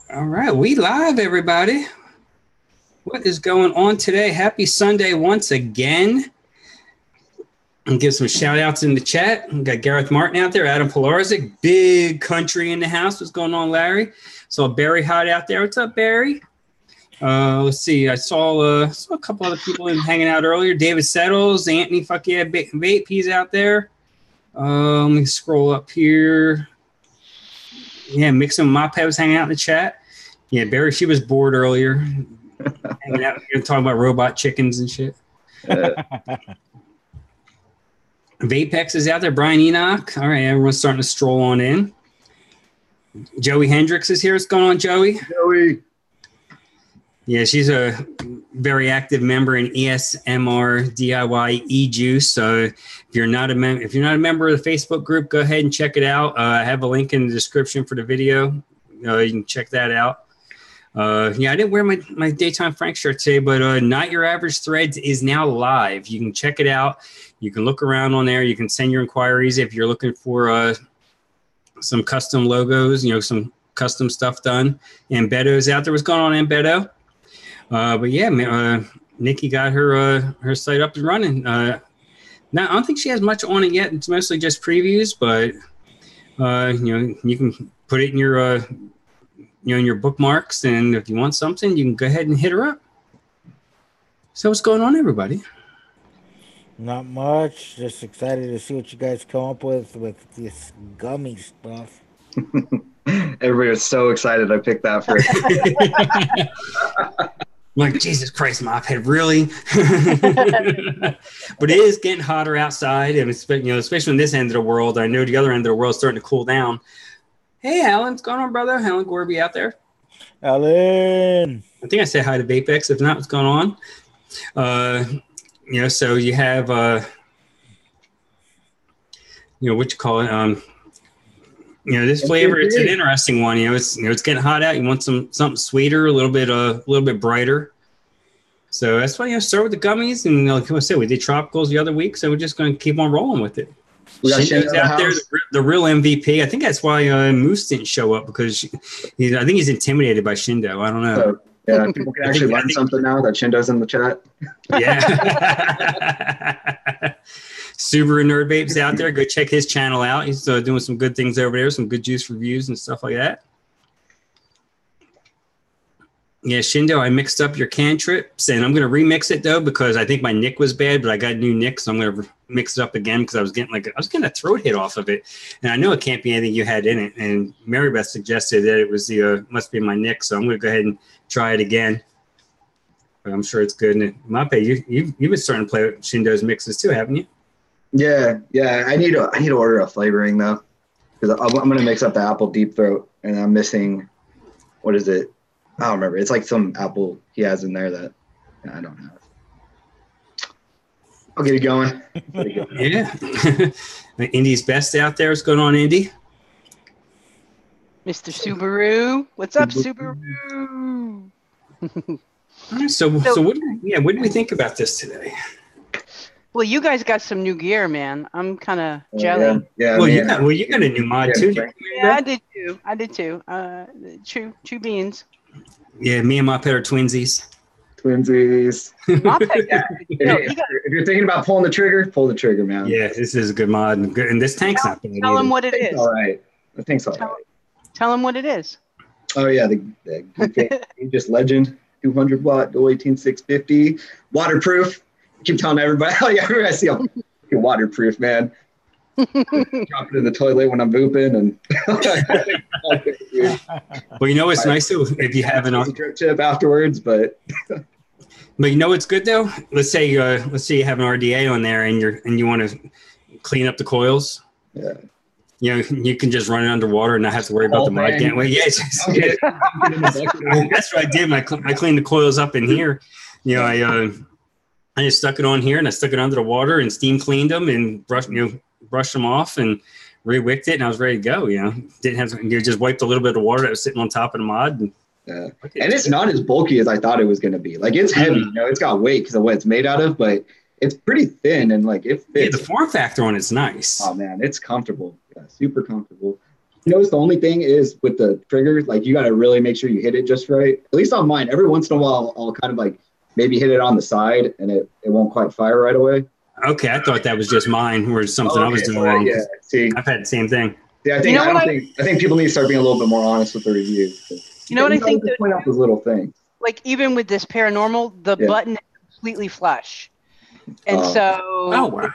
All right, we live, everybody. What is going on today? Happy Sunday once again. And give some shout outs in the chat. We got Gareth Martin out there, Adam Pilarczyk, big country in the house. What's going on, Larry? Saw Barry Hot out there. What's up, Barry? Let's see. I saw a couple other people hanging out earlier. David Settles, Anthony, fuck yeah, Vape, he's out there. Let me scroll up here. Yeah, Mixin Mophead was hanging out in the chat. Yeah, Barry, she was bored earlier. Hanging out here talking about robot chickens and shit. Vapex is out there. Brian Enoch. All right, everyone's starting to stroll on in. Joey Hendricks is here. What's going on, Joey? Joey. Yeah, she's a very active member in ESMR DIY E-Juice. So if you're not a member of the Facebook group, go ahead and check it out. I have a link in the description for the video. You can check that out. Yeah, I didn't wear my Daytime Frank shirt today, but Not Your Average Threads is now live. You can check it out. You can look around on there. You can send your inquiries if you're looking for some custom logos, some custom stuff done. And Beto's out there. What's going on, Beto? But yeah, Nikki got her site up and running. Now I don't think she has much on it yet. It's mostly just previews, but you can put it in your in your bookmarks, and if you want something, you can go ahead and hit her up. So what's going on, everybody? Not much. Just excited to see what you guys come up with this gummy stuff. Everybody was so excited I picked that first. Like, Jesus Christ, Mophead, really? But it is getting hotter outside, and especially in this end of the world. I know the other end of the world is starting to cool down. Hey, Alan, what's going on, brother? Alan Gorby out there. Alan. I think I said hi to Vapex. If not, what's going on? So you have, what you call it? This flavor, it's an interesting one. It's getting hot out. You want something sweeter, a little bit brighter. So that's why start with the gummies, and like I said, we did tropicals the other week, so we're just going to keep on rolling with it. We got Shindo's out there, the real MVP. I think that's why Moose didn't show up, because I think he's intimidated by Shindo. I don't know. So, yeah, people can actually learn something now that Shindo's in the chat. Yeah. Subaru Nerd Babe's out there. Go check his channel out. He's doing some good things over there, some good juice reviews and stuff like that. Yeah, Shindo, I mixed up your cantrips, and I'm going to remix it, though, because I think my nick was bad, but I got a new nick, so I'm going to mix it up again, because I was getting a throat hit off of it. And I know it can't be anything you had in it. And Mary Beth suggested that it was must be my nick, so I'm going to go ahead and try it again. But I'm sure it's good. And Mape, you've been starting to play with Shindo's mixes too, haven't you? Yeah. I need to order a flavoring, though, because I'm going to mix up the apple deep throat, and I'm missing, what is it? I don't remember. It's like some apple he has in there that I don't have. I'll get it going. Yeah. Indy's best out there. What's going on, Indy? Mr. Subaru. What's up, Subaru? All right, so what do we think about this today? Well, you guys got some new gear, man. I'm kind of jelly. Yeah. Well, you got a new mod too. Yeah, I did too. True beans. Yeah, me and Mophead are twinsies. If you're thinking about pulling the trigger, pull the trigger, man. Yeah, this is a good mod. And this tank's not bad. Tell them what it is. All right. The tank's all right. Tell them what it is. Oh, yeah. The just Legend 200 watt, Go 18650. Waterproof. I keep telling everybody. Oh, yeah. I see you're waterproof, man. Drop it in the toilet when I'm pooping, and well, it's nice too if you have an drip tip afterwards, but what's good though. Let's say you have an RDA on there, and you want to clean up the coils. Yeah. You can just run it underwater and not have to worry about the mod getting away. Yeah, that's what I did. I cleaned the coils up in here. I just stuck it on here, and I stuck it under the water and steam cleaned them and brushed them off and re-wicked it, and I was ready to go. Didn't have to, just wiped a little bit of water that was sitting on top of the mod. And it's not as bulky as I thought it was going to be. Like, it's heavy. It's got weight because of what it's made out of, but it's pretty thin and like it fits. Yeah, the form factor on it's nice. Oh man, it's comfortable. Yeah, super comfortable. You know, the only thing is with the trigger, like you got to really make sure you hit it just right. At least on mine, every once in a while, I'll kind of like maybe hit it on the side and it won't quite fire right away. Okay, I thought that was just mine or something I was doing wrong. Yeah, see, I've had the same thing. Yeah, I think people need to start being a little bit more honest with the reviews. You know what I think? Point out those little things. Like even with this paranormal, the button is completely flush, and so wow.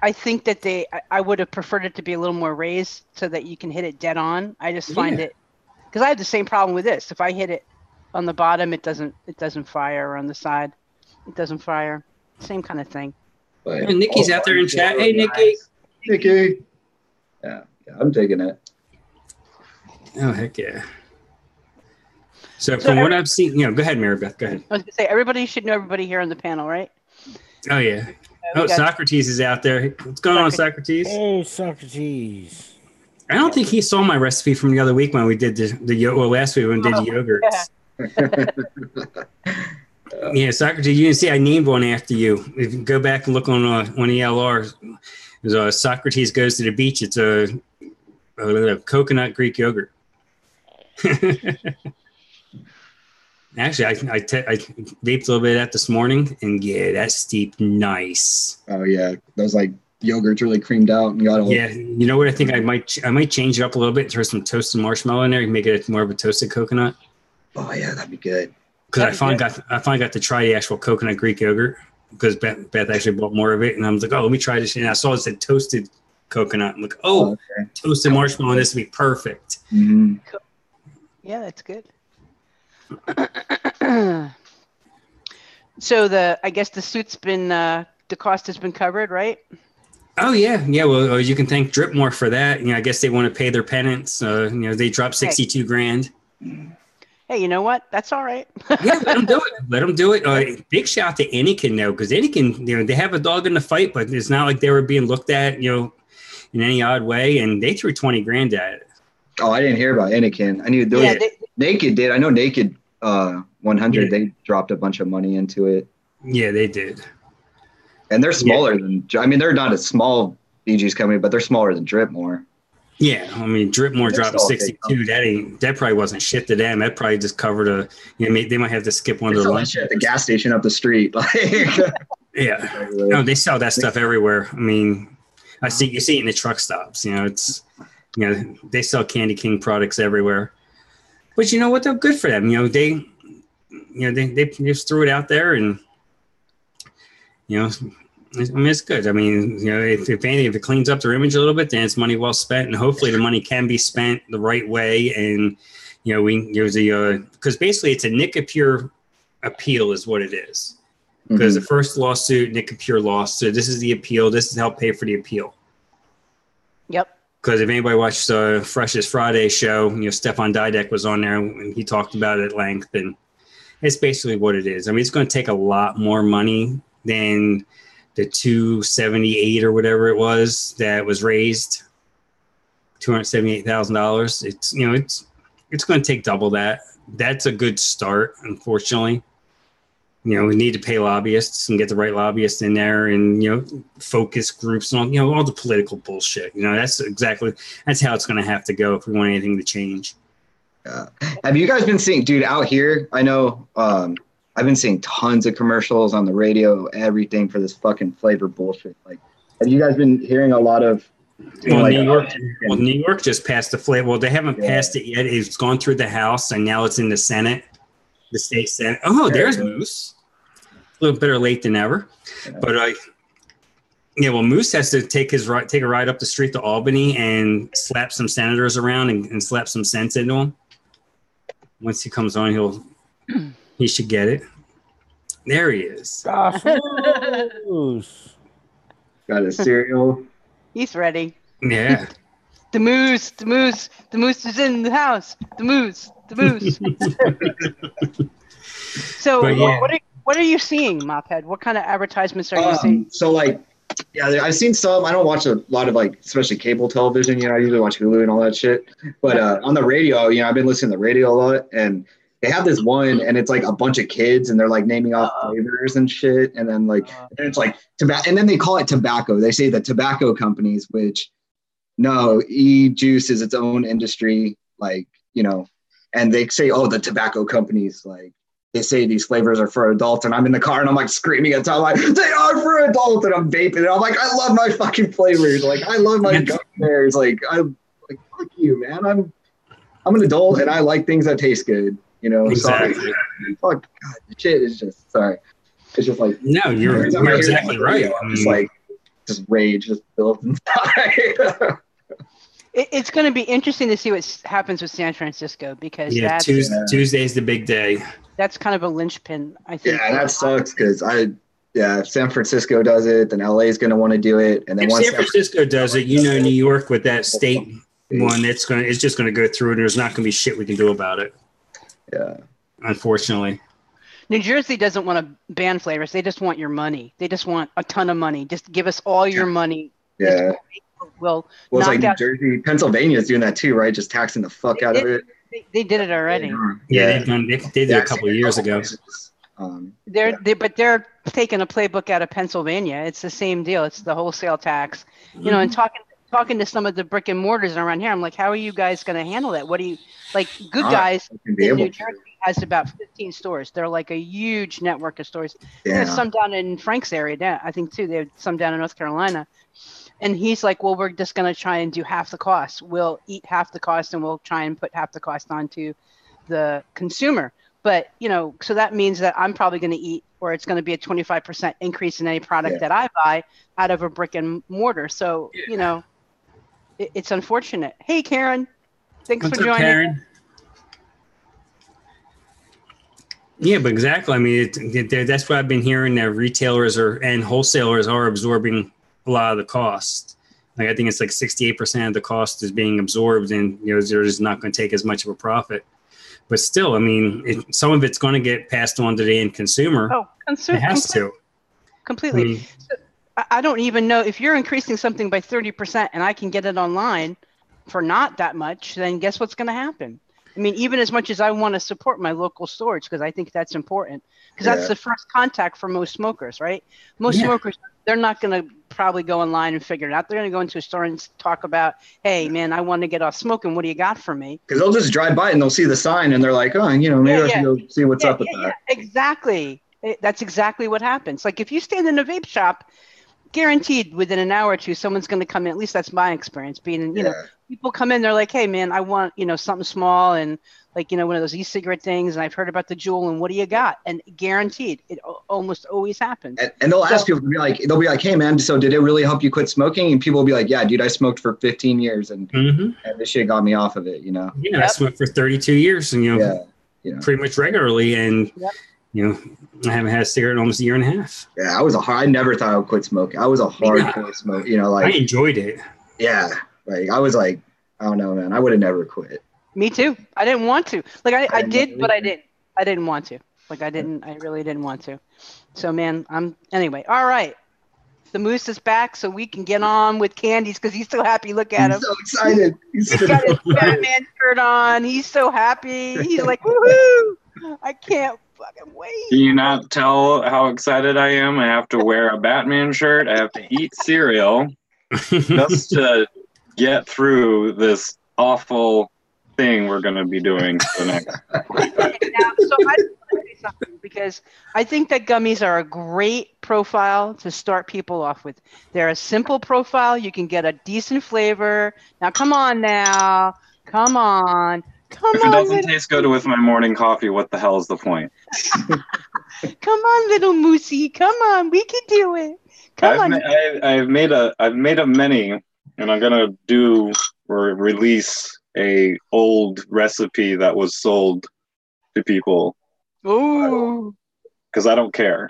I think that I would have preferred it to be a little more raised so that you can hit it dead on. I just find it, because I have the same problem with this. If I hit it on the bottom, it doesn't fire, or on the side, it doesn't fire. Same kind of thing. But Nikki's out there in chat. Hey, Nikki. Nikki. Yeah, I'm digging it. Oh, heck yeah. So from what I've seen, go ahead, Mary Beth. Go ahead. I was going to say, everybody should know everybody here on the panel, right? Oh, yeah. Socrates is out there. What's going on, Socrates? Hey, Socrates. I don't think he saw my recipe from the other week when we did last week when we did the yogurts. Yeah, Socrates, you can see I named one after you. If you go back and look on ELR, there's Socrates Goes to the Beach. It's a coconut Greek yogurt. Actually, I vaped a little bit of that this morning, and yeah, that's steeped nice. Oh yeah, those like yogurt's really creamed out and got all. Yeah, you know what? I think I might change it up a little bit and throw some toasted marshmallow in there and make it more of a toasted coconut. Oh yeah, that'd be good. Because I finally got to try the actual coconut Greek yogurt because Beth actually bought more of it, and I was like, oh, let me try this. And I saw it said toasted coconut. I'm like, okay. Toasted marshmallow. This would be perfect. Mm-hmm. Yeah, that's good. So I guess the suit's been the cost has been covered, right? Oh yeah. Well, you can thank Dripmore for that. I guess they want to pay their penance. They dropped $62,000. Hey, you know what? That's all right. Yeah, let them do it. Big shout out to Anakin though, because Anakin, they have a dog in the fight, but it's not like they were being looked at, in any odd way, and they threw $20,000 at it. Oh, I didn't hear about Anakin. I knew those. Naked did. I know Naked 100. They dropped a bunch of money into it. Yeah, they did. And they're smaller than. I mean, they're not a small BG's company, but they're smaller than Dripmore. Yeah, I mean, Dripmore dropped 62. That probably wasn't shit to them. That probably just covered they might have to skip one of their lunches at the gas station up the street. Yeah, no, they sell that stuff everywhere. I mean, you see it in the truck stops. It's they sell Candy King products everywhere. But you know what? They're good for them. They just threw it out there, and it's good. I mean, if anything, if it cleans up their image a little bit, then it's money well spent, and hopefully the money can be spent the right way. And because basically it's a Nicopure appeal is what it is. Because the first lawsuit, Nicopure lost, so this is the appeal. This is help pay for the appeal. Yep. Because if anybody watched Freshest Friday show, Stefan Didek was on there and he talked about it at length, and it's basically what it is. I mean, it's going to take a lot more money than the $278 or whatever it was that was raised, $278,000. It's going to take double that. That's a good start, unfortunately. We need to pay lobbyists and get the right lobbyists in there, and focus groups and all the political bullshit. That's how it's going to have to go if we want anything to change. Have you guys been seeing, dude, out here? I know I've been seeing tons of commercials on the radio, everything for this fucking flavor bullshit. Like, have you guys been hearing a lot of? New York just passed the flavor. Well, they haven't passed it yet. It's gone through the House, and now it's in the Senate, the state Senate. Oh, there's Moose. A little better late than ever, but Moose has to take a ride up the street to Albany and slap some senators around and slap some sense into him. Once he comes on, he should get it. There he is. Moose. Got a cereal. He's ready. Yeah. The moose is in the house. The moose. So what are you seeing, Mophead? What kind of advertisements are you seeing? So I've seen some. I don't watch a lot of especially cable television. I usually watch Hulu and all that shit. But on the radio, I've been listening to the radio a lot, and they have this one, and it's a bunch of kids, and they're naming off flavors and shit, and then and it's tobacco, and then they call it tobacco. They say the tobacco companies, which No, e-juice is its own industry, like, and they say, oh, the tobacco companies, like, they say these flavors are for adults, and I'm in the car and I'm like screaming at top, like, they are for adults, and I'm vaping, and I'm like, I love my fucking flavors, like, I love my gummy bears, like, fuck you, man, I'm an adult and I like things that taste good, Exactly. Sorry. Fuck, God, the shit is just, sorry. It's just like, no, you're exactly right. Just rage just builds inside. It's going to be interesting to see what happens with San Francisco, because Tuesday's the big day. That's kind of a linchpin, I think. Yeah, that sucks because if San Francisco does it, then LA is going to want to do it, and then if San Francisco does it, New York with that state one, it's just going to go through, and there's not going to be shit we can do about it. Yeah, unfortunately. New Jersey doesn't want to ban flavors. They just want your money. They just want a ton of money. Just give us all your money. Yeah. Well, it's like New Jersey, Pennsylvania is doing that too, right? Just taxing the fuck out of it. They did it already. Yeah, they did it a couple of years ago. But they're taking a playbook out of Pennsylvania. It's the same deal. It's the wholesale tax. And talking to some of the brick and mortars around here, I'm like, how are you guys going to handle that? What do you like? Good Guys in New Jersey has about 15 stores. They're like a huge network of stores. Yeah. There's some down in Frank's area, I think too. They have some down in North Carolina. And he's like, well, we're just going to try and do half the cost. We'll eat half the cost and we'll try and put half the cost onto the consumer. But, so that means that I'm probably going to eat, or it's going to be a 25% increase in any product that I buy out of a brick and mortar. So, it's unfortunate. Hey, Karen. Thanks for joining. Karen? Yeah, but exactly. I mean, that's what I've been hearing, that retailers and wholesalers are absorbing a lot of the cost. Like, I think it's like 68% of the cost is being absorbed, and they're just not going to take as much of a profit. But still, I mean, some of it's going to get passed on to the end consumer. Oh, it has to. Completely. I mean, so I don't even know if you're increasing something by 30% and I can get it online for not that much, then guess what's going to happen? I mean, even as much as I want to support my local stores, because I think that's important, because that's the first contact for most smokers, right? Most smokers, they're not going to probably go online and figure it out. They're going to go into a store and talk about, hey, man, I want to get off smoking. What do you got for me? Because they'll just drive by and they'll see the sign and they're like, oh, maybe I should go see what's up with that. Yeah, exactly. That's exactly what happens. Like, if you stand in a vape shop, guaranteed within an hour or two, someone's going to come in. At least that's my experience being, people come in, they're like, hey man, I want, something small and like, one of those e-cigarette things. And I've heard about the Juul and what do you got? And guaranteed it almost always happens. And they'll ask people, they'll be like, hey man, so did it really help you quit smoking? And people will be like, yeah, dude, I smoked for 15 years and this shit got me off of it, Yeah, I smoked for 32 years and, pretty much regularly. And, I haven't had a cigarette in almost a year and a half. Yeah, I never thought I would quit smoking. I was a hardcore smoker, I enjoyed it. Yeah. Like, I was like, I don't know, man. I would have never quit. Me too. I didn't want to. Like, I did, but I didn't. I didn't want to. Like, I really didn't want to. So, man, anyway. All right. The Moose is back, so we can get on with Candies because he's so happy. Look at him. He's so excited. He's got his Batman shirt on. He's so happy. He's like, woohoo! I can't fucking wait. Can you not tell how excited I am? I have to wear a Batman shirt. I have to eat cereal just to get through this awful thing we're going to be doing for the next 45 now, so I just want to say something, because I think that gummies are a great profile to start people off with. They're a simple profile. You can get a decent flavor. Now, come on now. Come on. If it doesn't taste good with my morning coffee, what the hell is the point? Come on, little Moosey. Come on. We can do it. I've made a many, and I'm gonna do or release a old recipe that was sold to people. Ooh. Because I don't care.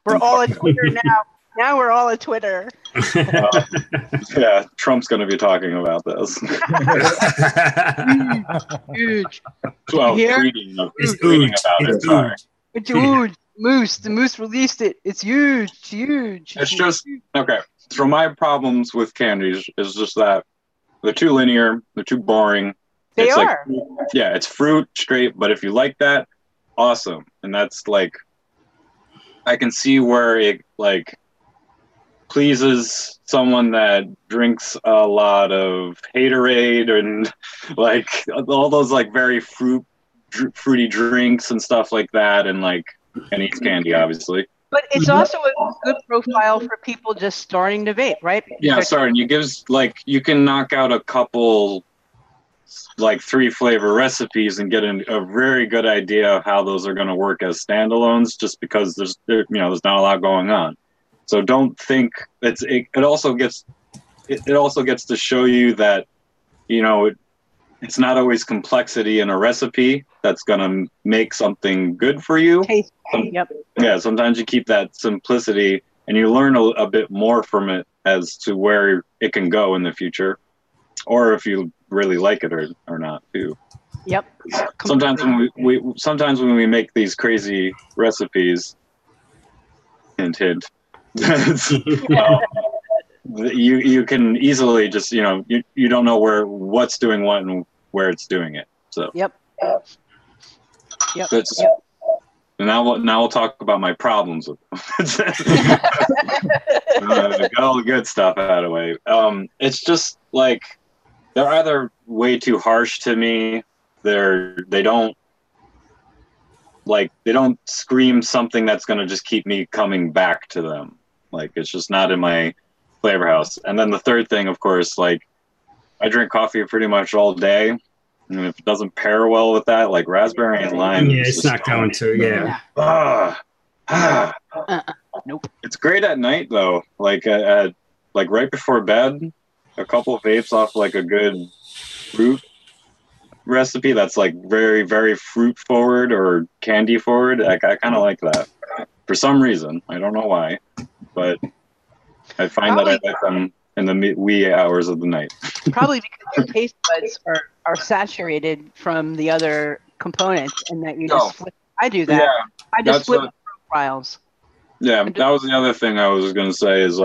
We're all at Twitter now. Now we're all at Twitter. Yeah, Trump's going to be talking about this. Huge. Well, tweeting about it. Sorry. It's huge. Moose. The Moose released it. It's huge. It's huge. It's just, okay. So my problems with candies is just that they're too linear. They're too boring. They are. Like, yeah, it's fruit straight, but if you like that, awesome. And that's like, I can see where it like pleases someone that drinks a lot of Haterade and like all those like very fruity drinks and stuff like that, and eats candy, obviously. But it's also a good profile for people just starting to vape, right? Yeah, starting. You gives you can knock out a couple 3 flavor recipes and get a very good idea of how those are going to work as standalones, just because there's not a lot going on. So don't think it also gets to show you that it's not always complexity in a recipe that's going to make something good for you. Yep. Yeah, sometimes you keep that simplicity and you learn a bit more from it as to where it can go in the future, or if you really like it or not too. Yep. Sometimes when we make these crazy recipes, hint hint, you can easily just you don't know what's doing what and where it's doing it. So yep. And now we'll talk about my problems with them. Got all the good stuff out of the way. It's just they're either way too harsh to me. They don't scream something that's gonna just keep me coming back to them. It's just not in my flavor house. And then the third thing, of course, I drink coffee pretty much all day. And if it doesn't pair well with that, raspberry and lime. Yeah, it's not going to. Yeah. Nope. It's great at night though. At right before bed, a couple of vapes off a good fruit recipe that's very, very fruit forward or candy forward. I kind of like that for some reason. I don't know why, but I find that I like them in the wee hours of the night. Probably because your taste buds are saturated from the other components, and that you just flip. I do that. Yeah, I just flip profiles. Yeah, that was the other thing I was going to say is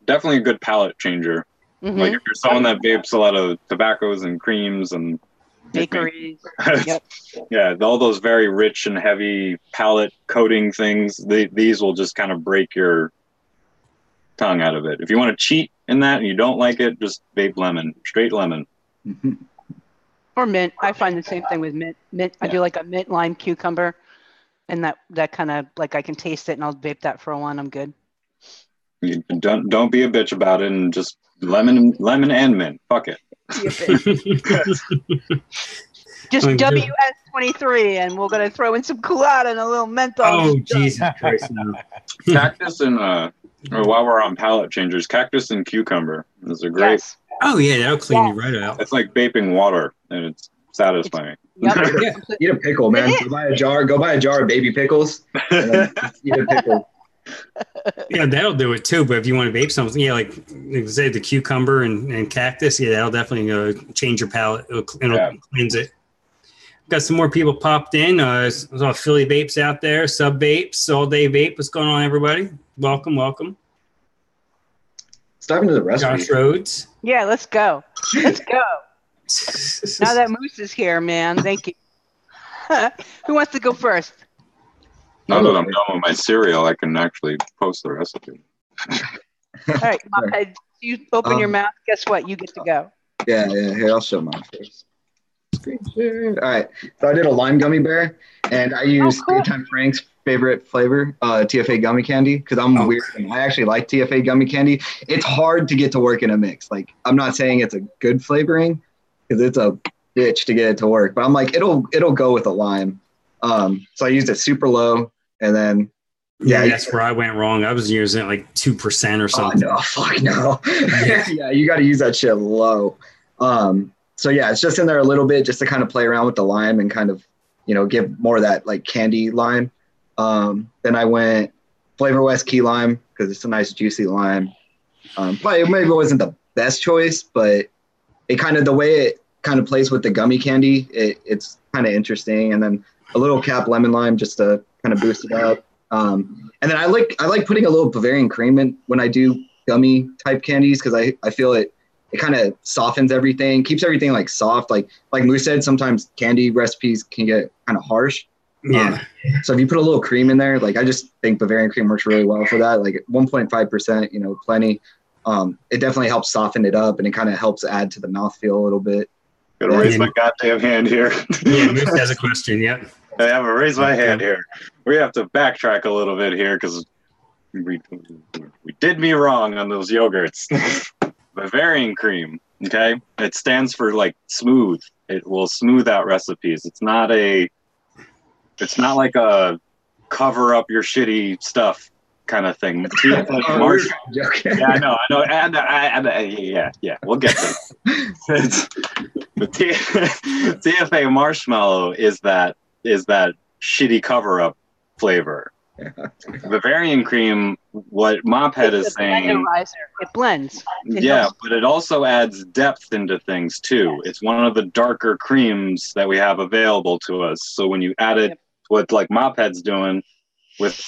definitely a good palate changer. Mm-hmm. If you're someone that vapes a lot of tobaccos and creams and bakeries, yep. Yeah, all those very rich and heavy palate coating things, these will just kind of break your tongue out of it. If you want to cheat in that and you don't like it, just vape lemon, straight lemon. Mm-hmm. Or mint. I find the same thing with mint. Yeah. I do a mint lime cucumber, and that kind of I can taste it, and I'll vape that for a while. I'm good. You don't be a bitch about it, and just lemon and mint. Fuck it. Just WS23, and we're gonna throw in some colada and a little menthol. Oh Jesus Christ! No. Cactus and while we're on palate changers, cactus and cucumber is a great. Yes. Oh yeah, that'll clean you right out. It's like vaping water, and it's satisfying. Yep. Eat a pickle, man. Go buy a jar of baby pickles. And then eat a pickle. Yeah, that'll do it too. But if you want to vape something, say the cucumber and cactus, that'll definitely change your palate. It'll cleanse it. Got some more people popped in. There's all Philly vapes out there, sub vapes, all day vape. What's going on, everybody? Welcome. Let's dive into the recipe. Josh Rhodes. Yeah, let's go. Let's go. Now that Moose is here, man. Thank you. Who wants to go first? Now that I'm done with my cereal, I can actually post the recipe. All right, Mophead, you open your mouth. Guess what? You get to go. Yeah. Here, I'll show mine first. Screen share. All right. So I did a lime gummy bear, and I used Daytime Frank's favorite flavor, TFA gummy candy, because I'm weird and I actually like TFA gummy candy. It's hard to get to work in a mix. I'm not saying it's a good flavoring, because it's a bitch to get it to work, but I'm it'll go with a lime. So I used it super low, and then that's where I went wrong. I was using it 2% or something. Oh no, fuck no. Yeah, you got to use that shit low. So it's just in there a little bit just to kind of play around with the lime and kind of give more of that candy lime. Then I went Flavor West key lime because it's a nice juicy lime. Probably maybe it wasn't the best choice, but it kind of the way it kind of plays with the gummy candy, it's kind of interesting. And then a little cap lemon lime just to kind of boost it up. And then I like putting a little Bavarian cream in when I do gummy type candies, because I feel it kind of softens everything, keeps everything soft. Like Moose said, sometimes candy recipes can get kind of harsh. Yeah. So if you put a little cream in there, like I just think Bavarian cream works really well for that. Like 1.5%, you know, plenty. It definitely helps soften it up, and it kind of helps add to the mouthfeel a little bit. Gotta raise my goddamn hand here. Yeah, Moose has a question. Yep. I have to raise my hand here. We have to backtrack a little bit here because we did me wrong on those yogurts. Bavarian cream, okay? It stands for like smooth. It will smooth out recipes. It's not like a cover up your shitty stuff kind of thing. Yeah, I know. Yeah. We'll get to it. The TFA marshmallow is that shitty cover up flavor. Yeah. Bavarian cream, what Mophead is saying, it blends. But it also adds depth into things too. It's one of the darker creams that we have available to us. So when you add it, what like Mophead's doing with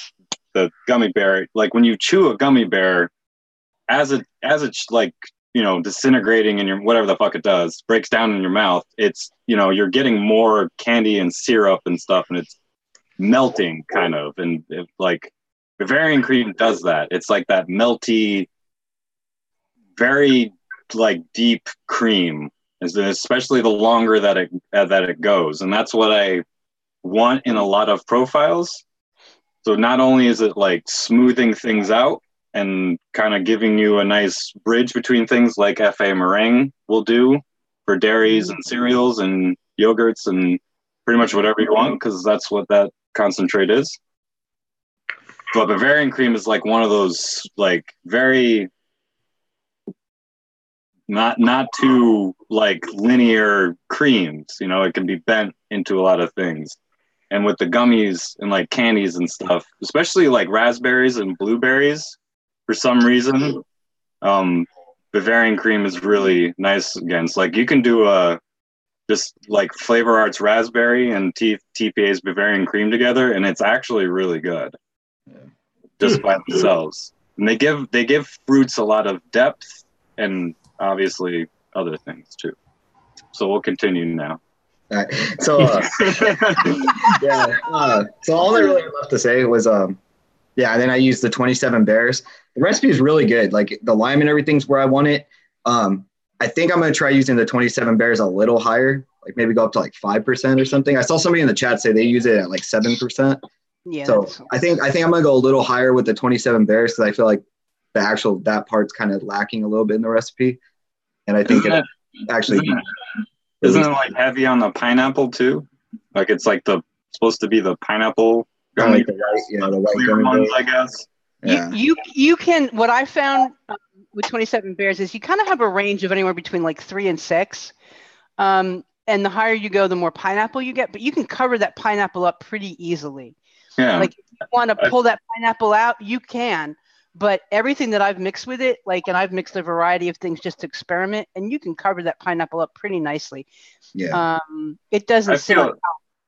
the gummy bear, like when you chew a gummy bear, as it's like, you know, disintegrating in your whatever the fuck it does, breaks down in your mouth. It's, you know, you're getting more candy and syrup and stuff, and it's melting kind of, and like Bavarian cream does that. It's like that melty, very like deep cream, especially the longer that it goes, and that's what I want in a lot of profiles. So not only is it like smoothing things out and kind of giving you a nice bridge between things like FA meringue will do for dairies and cereals and yogurts and pretty much whatever you want, because that's what that concentrate is. But Bavarian cream is like one of those like very not too like linear creams, you know, it can be bent into a lot of things. And with the gummies and like candies and stuff, especially like raspberries and blueberries, for some reason, Bavarian cream is really nice against. Like you can do a just like Flavor Arts raspberry and TPA's Bavarian cream together, and it's actually really good, just by themselves. And they give fruits a lot of depth and obviously other things too. So we'll continue now. All right. So so all I really had left to say was and then I used the 27 Bears. The recipe is really good. Like the lime and everything's where I want it. I think I'm going to try using the 27 Bears a little higher, like maybe go up to like 5% or something. I saw somebody in the chat say they use it at like 7%. Yeah. So I think I'm going to go a little higher with the 27 Bears because I feel like that part's kind of lacking a little bit in the recipe. And I think isn't it like heavy on the pineapple too? Like it's like supposed to be the pineapple gummy, like the white gummy ones, I guess. Yeah. You can, what I found with 27 Bears is you kind of have a range of anywhere between like 3 and 6. And the higher you go, the more pineapple you get, but you can cover that pineapple up pretty easily. Yeah. Like if you want to pull that pineapple out, you can, but everything that I've mixed with it, like, and I've mixed a variety of things just to experiment, and you can cover that pineapple up pretty nicely. Yeah. It doesn't sit on top.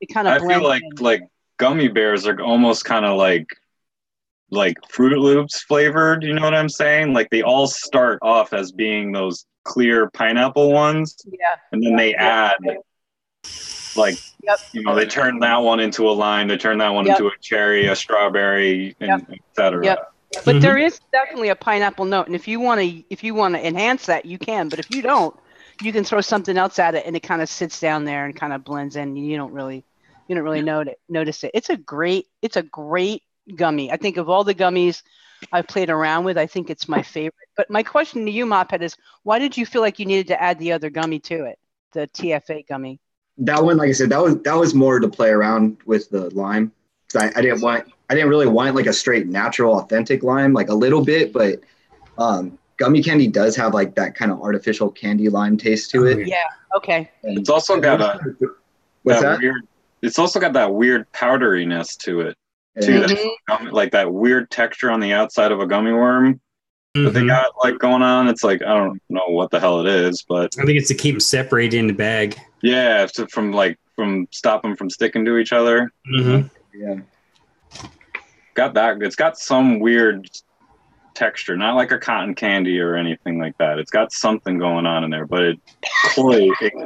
It kind of blends. I feel like gummy bears are almost kind of like Fruit Loops flavored, you know what I'm saying? Like they all start off as being those clear pineapple ones. Yeah. And then they add like, you know, they turn that one into a lime, they turn that one into a cherry, a strawberry, and et cetera. Yep. But there is definitely a pineapple note. And if you want to enhance that, you can. But if you don't, you can throw something else at it and it kind of sits down there and kind of blends in. You don't really notice it. It's a great gummy. I think of all the gummies I've played around with, I think it's my favorite. But my question to you, Mophead, is why did you feel like you needed to add the other gummy to it, the TFA gummy? That one, like I said, that was more to play around with the lime. I didn't really want like a straight natural authentic lime, like a little bit, but gummy candy does have like that kind of artificial candy lime taste to it. Yeah. Okay. And it's also got it's also got that weird powderiness to it too. Mm-hmm. Like that weird texture on the outside of a gummy worm that they got like going on. It's like, I don't know what the hell it is, but I think it's to keep them separated in the bag. Yeah. From stop them from sticking to each other. Mm-hmm. Yeah. Got that. It's got some weird texture, not like a cotton candy or anything like that. It's got something going on in there, but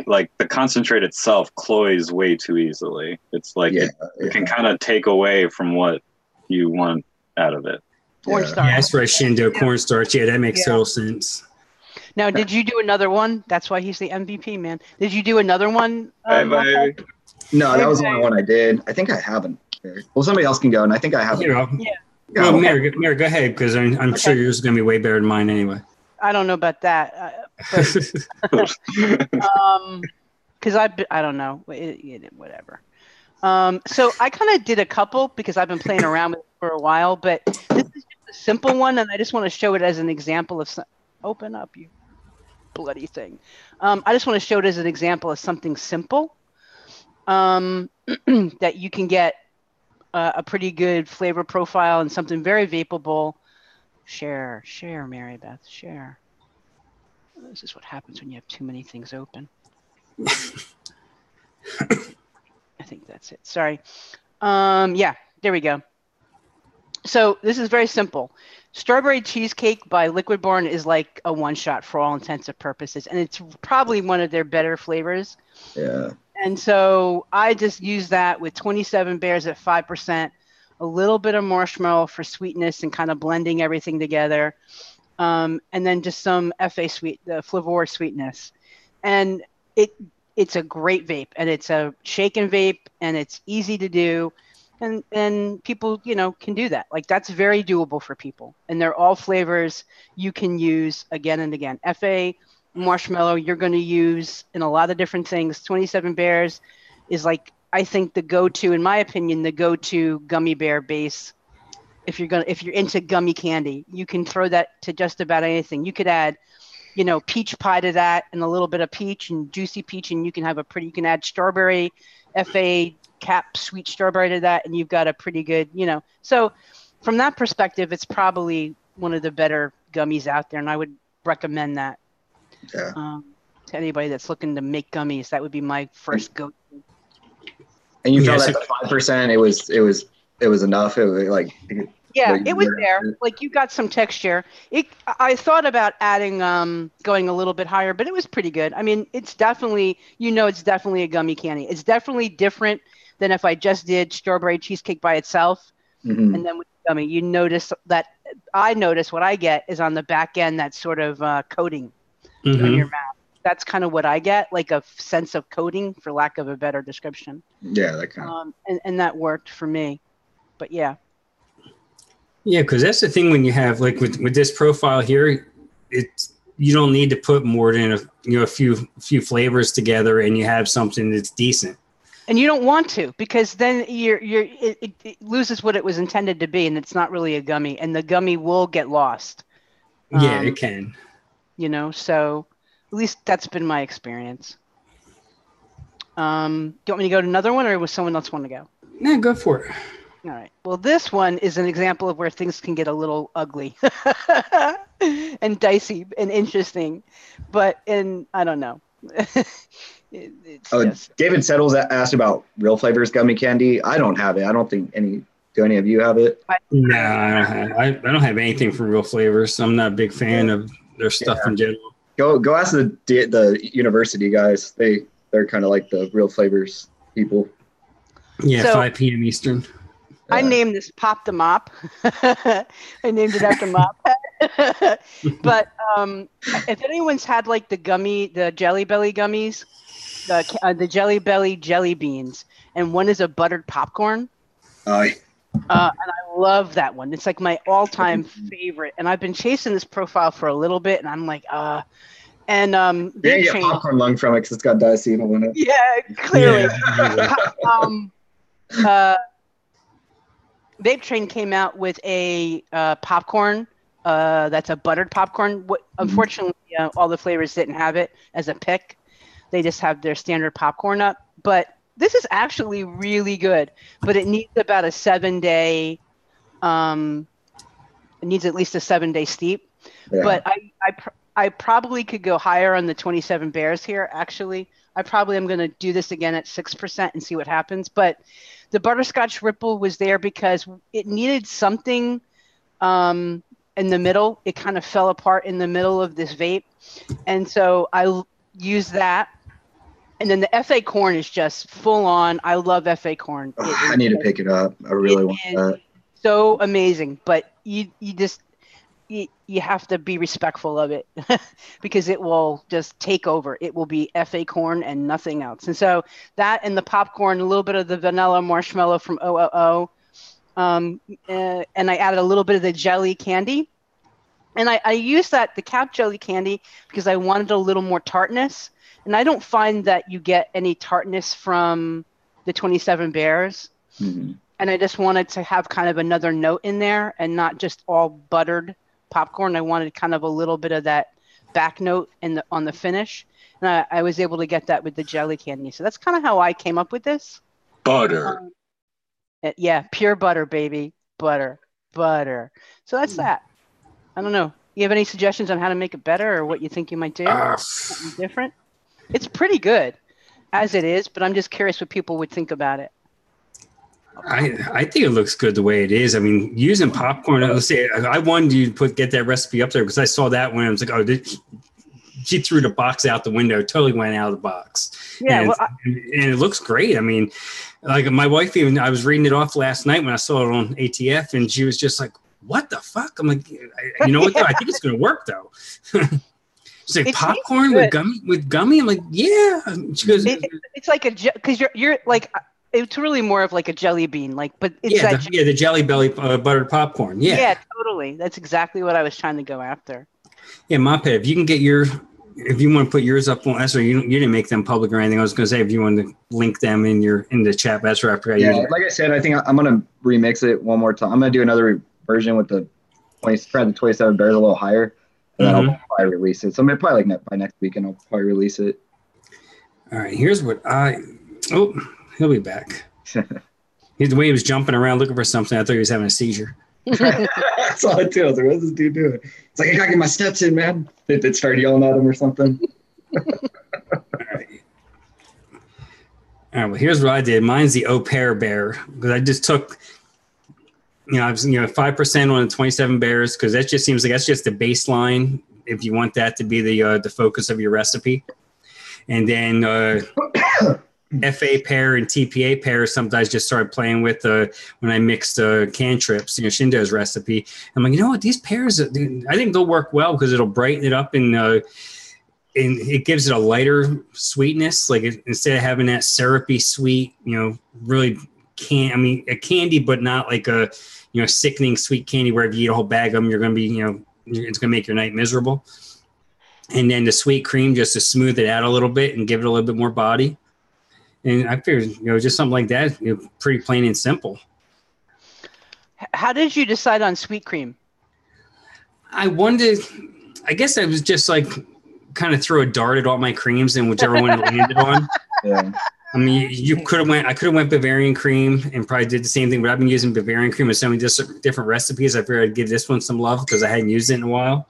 like the concentrate itself cloys way too easily. It's like it can kind of take away from what you want out of it. Cornstarch. Yeah, that's right. Shindo cornstarch. Yeah, that makes total sense. Now, did you do another one? That's why he's the MVP, man. Did you do another one? No, that was the only one I did. I think I haven't. Well, somebody else can go, and I think I haven't. Well, Mary, go ahead, because I'm sure yours is going to be way better than mine anyway. I don't know about that. Because I don't know. Whatever. So I kind of did a couple because I've been playing around with it for a while, but this is just a simple one, and I just want to show it as an example of open up, you bloody thing. I just want to show it as an example of something simple that you can get a pretty good flavor profile and something very vapable. Share, Mary Beth, share. This is what happens when you have too many things open. I think that's it. Sorry. Yeah, there we go. So this is very simple. Strawberry cheesecake by Liquid Barn is like a one-shot for all intents and purposes, and it's probably one of their better flavors. Yeah. And so I just use that with 27 Bears at 5%, a little bit of marshmallow for sweetness and kind of blending everything together, and then just some the flavor sweetness. And it's a great vape, and it's a shake and vape, and it's easy to do. And people, can do that. Like, that's very doable for people. And they're all flavors you can use again and again. FA, marshmallow, you're going to use in a lot of different things. 27 Bears is like, I think the go-to, in my opinion, the go-to gummy bear base. If you're into gummy candy, you can throw that to just about anything. You could add, peach pie to that and a little bit of peach and juicy peach, and you can add strawberry, FA, cap sweet strawberry to that, and you've got a pretty good, so from that perspective, it's probably one of the better gummies out there, and I would recommend that to anybody that's looking to make gummies. That would be my first go. And you felt that the 5%, it was enough. It was like, it was there. Like, you got some texture. I thought about adding, going a little bit higher, but it was pretty good. I mean, it's definitely, it's definitely a gummy candy. It's definitely different than if I just did strawberry cheesecake by itself, and then with gummy. You notice that I notice what I get is on the back end, that sort of coating on your mouth. That's kind of what I get, like a sense of coating, for lack of a better description. Yeah, that kind of. And that worked for me. But yeah. Yeah, because that's the thing when you have, like, with this profile here, you don't need to put more than a few flavors together, and you have something that's decent. And you don't want to, because then it loses what it was intended to be, and it's not really a gummy, and the gummy will get lost. Yeah, it can. So at least that's been my experience. Do you want me to go to another one, or was someone else want to go? No, go for it. All right. Well, this one is an example of where things can get a little ugly and dicey and interesting, and I don't know. David Settles asked about Real Flavors gummy candy. I don't have it. I don't think do any of you have it? No, I don't have anything from Real Flavors. I'm not a big fan of their stuff in general. Go ask the university guys. They're kind of like the Real Flavors people. Yeah, 5 p.m. Eastern. I named this Pop the Mop. I named it after Mop. But if anyone's had like the Jelly Belly gummies, the Jelly Belly jelly beans, and one is a buttered popcorn. And I love that one. It's like my all-time favorite. And I've been chasing this profile for a little bit, and I'm like, and you get popcorn lung from it because it's got diacetyl in it. Yeah, clearly. Vape Train came out with a popcorn that's a buttered popcorn. Unfortunately, all the flavors didn't have it as a pick. They just have their standard popcorn up. But this is actually really good. But it needs about a 7-day. It needs at least a 7-day steep. Yeah. But I probably could go higher on the 27 Bears here. Actually, I probably am going to do this again at 6% and see what happens. But the butterscotch ripple was there because it needed something in the middle. It kind of fell apart in the middle of this vape. And so I used that. And then the FA corn is just full on. I love FA corn. I need to pick it up. I really want that. So amazing. But you have to be respectful of it because it will just take over. It will be FA corn and nothing else. And so that and the popcorn, a little bit of the vanilla marshmallow from OOO. And I added a little bit of the jelly candy. And I used the cap jelly candy because I wanted a little more tartness. And I don't find that you get any tartness from the 27 Bears. Mm-hmm. And I just wanted to have kind of another note in there and not just all buttered popcorn. I wanted kind of a little bit of that back note on the finish. And I was able to get that with the jelly candy. So that's kind of how I came up with this. Butter. Yeah, pure butter, baby. Butter. So that's that. I don't know. You have any suggestions on how to make it better or what you think you might do? Something different? It's pretty good as it is, but I'm just curious what people would think about it. I think it looks good the way it is. I mean, using popcorn, let's say I wanted you to get that recipe up there because I saw that when I was like, oh, she threw the box out the window, totally went out of the box. Yeah. And it looks great. I mean, like my wife, even I was reading it off last night when I saw it on ATF and she was just like, what the fuck? I'm like, you know what though? I think it's going to work though. She's like, popcorn with gummy? I'm like, yeah. She goes, it's like because you're like, it's really more of like a jelly bean, like, but it's the Jelly Belly buttered popcorn. Yeah, totally. That's exactly what I was trying to go after. Yeah, Moped, if you can get if you want to put yours up on Ezra, you didn't make them public or anything. I was going to say if you want to link them in the chat, Ezra. Like I said, I think I'm going to remix it one more time. I'm going to do another version with the 27 Bears a little higher, and then I'll probably release it. So maybe probably like by next weekend, I'll probably release it. All right, here's what he'll be back. The way he was jumping around looking for something, I thought he was having a seizure. I saw it too. I was like, what's this dude doing? It's like, I gotta get my steps in, man. They started yelling at him or something. All right, well, here's what I did. Mine's the Au Pair Bear because I just took, 5% on the 27 Bears because that just seems like that's just the baseline if you want that to be the focus of your recipe. And then FA pair and TPA pair sometimes just started playing with when I mixed cantrips, Shindo's recipe. I'm like, you know what? These pairs, I think they'll work well because it'll brighten it up and it gives it a lighter sweetness. Like instead of having that syrupy sweet, really a candy, but not like a, sickening sweet candy where if you eat a whole bag of them, you're going to be, it's going to make your night miserable. And then the sweet cream just to smooth it out a little bit and give it a little bit more body. And I figured, just something like that, pretty plain and simple. How did you decide on sweet cream? I guess I was just like kind of throw a dart at all my creams and whichever one it landed on. Yeah. I mean, I could have went Bavarian cream and probably did the same thing, but I've been using Bavarian cream with so many different recipes. I figured I'd give this one some love because I hadn't used it in a while.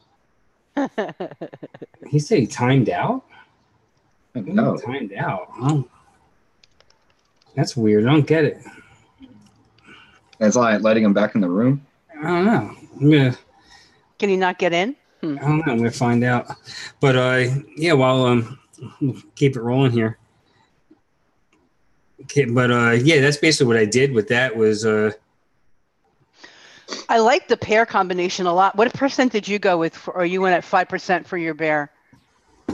He said he timed out? No. Timed out. Oh. That's weird. I don't get it. It's like letting him back in the room? I don't know. Can he not get in? I don't know. I'm going to find out. But, keep it rolling here. Okay, but, that's basically what I did with that was... I like the pear combination a lot. What percent did you go with, or you went at 5% for your bear?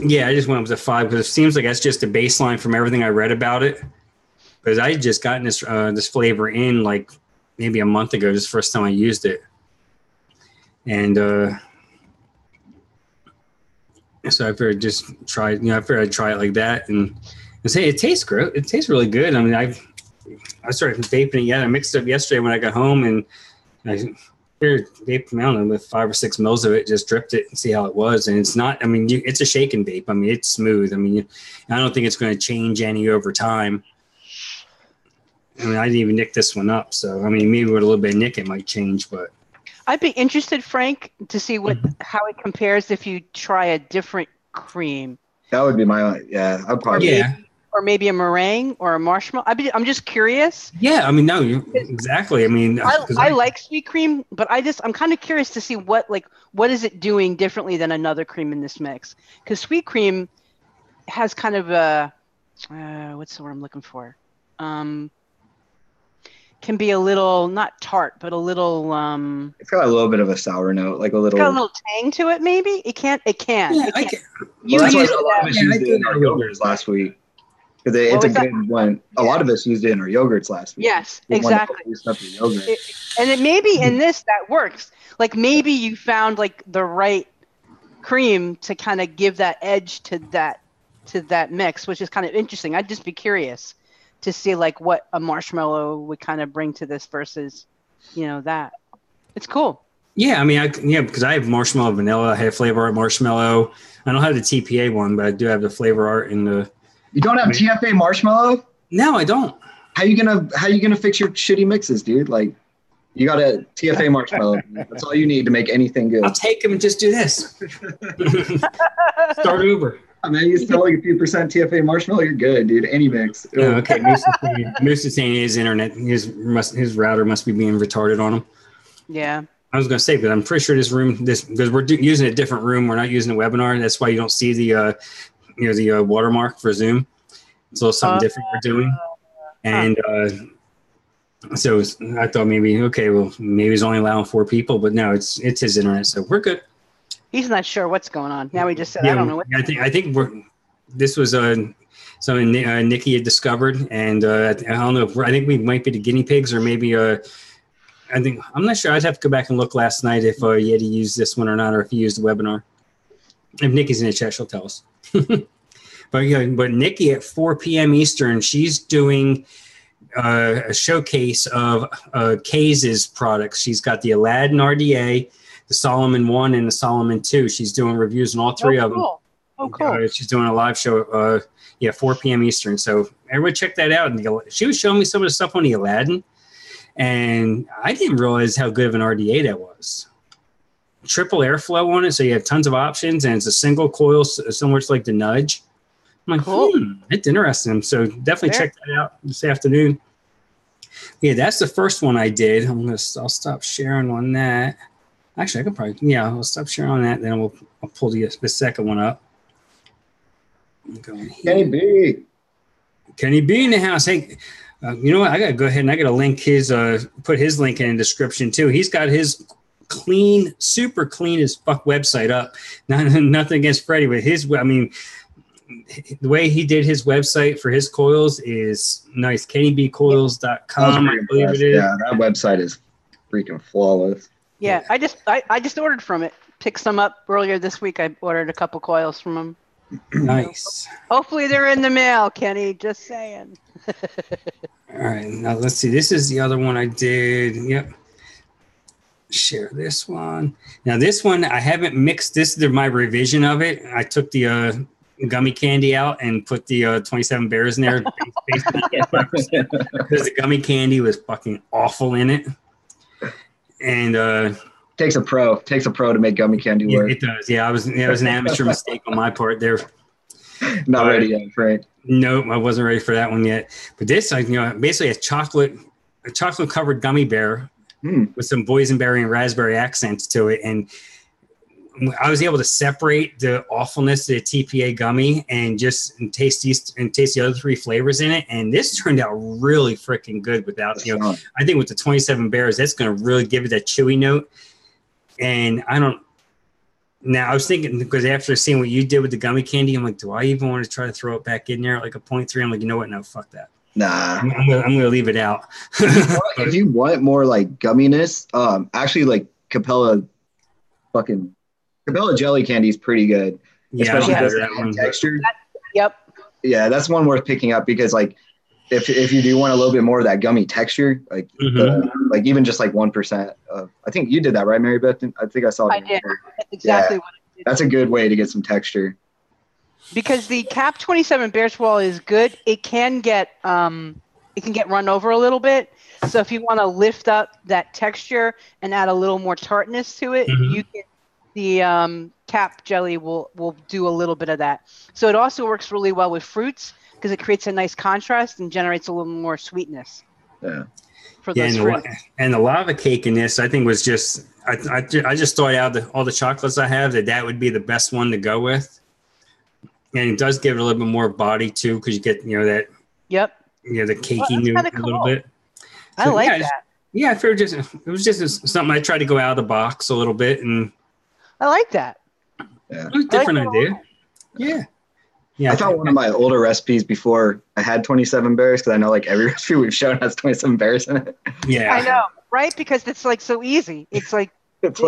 Yeah, I just went with the 5 because it seems like that's just a baseline from everything I read about it. Because I had just gotten this flavor in like maybe a month ago, this first time I used it. And so I figured just try, I figured I'd try it like that and say it tastes great. It tastes really good. I mean, I started vaping it. Yeah, I mixed it up yesterday when I got home and I figured vaped around with 5 or 6 mils of it, just dripped it and see how it was. And it's not, I mean, it's a shake and vape. I mean, it's smooth. I mean, I don't think it's going to change any over time. I mean, I didn't even nick this one up. So, I mean, maybe with a little bit of nick, it might change, but. I'd be interested, Frank, to see how it compares if you try a different cream. That would be my, yeah, I'd probably. Yeah. or maybe a meringue or a marshmallow. I'm just curious. Yeah, I mean, no, exactly. I mean, I like sweet cream, but I'm kind of curious to see what is it doing differently than another cream in this mix? Because sweet cream has kind of a what's the word I'm looking for? Can be a little not tart, but a little It's got a little bit of a sour note, like a little. It's got a little tang to it, maybe. It can. Yeah, It can. Well, that's why used a lot of us used it in our that. yogurts last week. Because it's a was that? good one. A lot of us used it in our yogurts last week. Yes, We wanted to exactly. boost up your yogurt. And it maybe in this that works. Like maybe you found like the right cream to kind of give that edge to that mix, which is kind of interesting. I'd just be curious to see like what a marshmallow would kind of bring to this versus, that. It's cool. Yeah, I mean, because I have marshmallow vanilla. I have flavor art marshmallow. I don't have the TPA one, but I do have the flavor art in the. You don't have TFA marshmallow? No, I don't. How you gonna fix your shitty mixes, dude? Like, you got a TFA marshmallow. That's all you need to make anything good. I'll take them and just do this. Start Uber. I mean, you throw like a few percent TFA marshmallow, you're good, dude. Any mix. Oh, okay, Moose is saying his internet, his router must be being retarded on him. Yeah. I was going to say, but I'm pretty sure this because we're using a different room. We're not using a webinar. That's why you don't see the watermark for Zoom. It's a little something different we're doing. And so I thought maybe he's only allowing 4 people, but no, it's his internet, so we're good. He's not sure what's going on. Now he just said, I don't know what. I think this was something Nikki had discovered, and I don't know. I think we might be the guinea pigs, or maybe I'm not sure. I'd have to go back and look last night if Yeti used this one or not, or if he used the webinar. If Nikki's in the chat, she'll tell us. But Nikki at 4 p.m. Eastern, she's doing a showcase of Kay's products. She's got the Aladdin RDA, the Solomon 1, and the Solomon 2. She's doing reviews on all 3 of them. Oh, cool. She's doing a live show, 4 p.m. Eastern. So everybody check that out. She was showing me some of the stuff on the Aladdin, and I didn't realize how good of an RDA that was. Triple airflow on it, so you have tons of options, and it's a single coil, similar to like the Nudge. I'm like, cool. It's interesting. So definitely check that out this afternoon. Yeah, that's the first one I did. I'll stop sharing on that. Actually, I could probably, I'll stop sharing on that. Then I'll pull the second one up. Kenny B in the house. Hey, you know what? I got to go ahead and I got to link put his link in the description too. He's got his super clean as fuck website up. Nothing against Freddie, but the way he did his website for his coils is nice. KennyBcoils.com, I believe it is. Yeah, that website is freaking flawless. Yeah, I just ordered from it. Picked some up earlier this week. I ordered a couple coils from him. Nice. Hopefully they're in the mail, Kenny. Just saying. All right, now let's see. This is the other one I did. Yep. Share this one. Now this one I haven't mixed. This is my revision of it. I took the gummy candy out and put the 27 bears in there because the gummy candy was fucking awful in it. And takes a pro to make gummy candy work. It does. Yeah, it was an amateur mistake on my part there. Not ready yet, Frank. Nope, I wasn't ready for that one yet. But this, basically a chocolate covered gummy bear with some boysenberry and raspberry accents to it, and I was able to separate the awfulness of the TPA gummy and taste the other 3 flavors in it. And this turned out really freaking good without, I think with the 27 bears, that's going to really give it that chewy note. And I was thinking, because after seeing what you did with the gummy candy, I'm like, do I even want to try to throw it back in there at like a 0.3? I'm like, you know what? No, fuck that. Nah. I'm going to leave it out. If you want more like gumminess, actually like Capella jelly candy is pretty good. Yeah, especially that texture. Yep. Yeah, that's one worth picking up because like if you do want a little bit more of that gummy texture, like like even just like 1% of, I think you did that, right, Mary Beth? I think I saw that. I did. That's exactly what I did. That's a good way to get some texture. Because the Cap 27 Bear Swirl is good. It can get run over a little bit. So if you want to lift up that texture and add a little more tartness to it, you can. The Cap jelly will do a little bit of that. So it also works really well with fruits because it creates a nice contrast and generates a little more sweetness. Yeah. For those fruits. And the lava cake in this, I think, was just I just thought out of all the chocolates I have that would be the best one to go with. And it does give it a little bit more body too, because you get that. Yep. The cakey a little bit. So, I like that. Yeah, I figured it was just something I tried to go out of the box a little bit, and I like that. Yeah, it was a different idea. Yeah. Yeah, I found one of my older recipes before I had 27 berries, because I know like every recipe we've shown has 27 berries in it. Yeah, I know, right? Because it's like so easy. It's like it's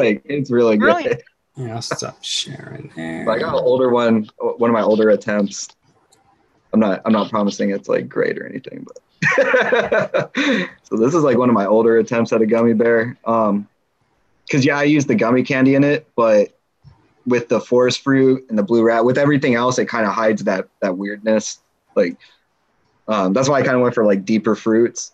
really brilliant. good. Yeah, I'll stop sharing there. But I got an older one of my older attempts. I'm not promising it's like great or anything, but so this is like one of my older attempts at a gummy bear. Because I used the gummy candy in it, but with the forest fruit and the blue rat, with everything else, it kind of hides that weirdness. Like, that's why I kind of went for like deeper fruits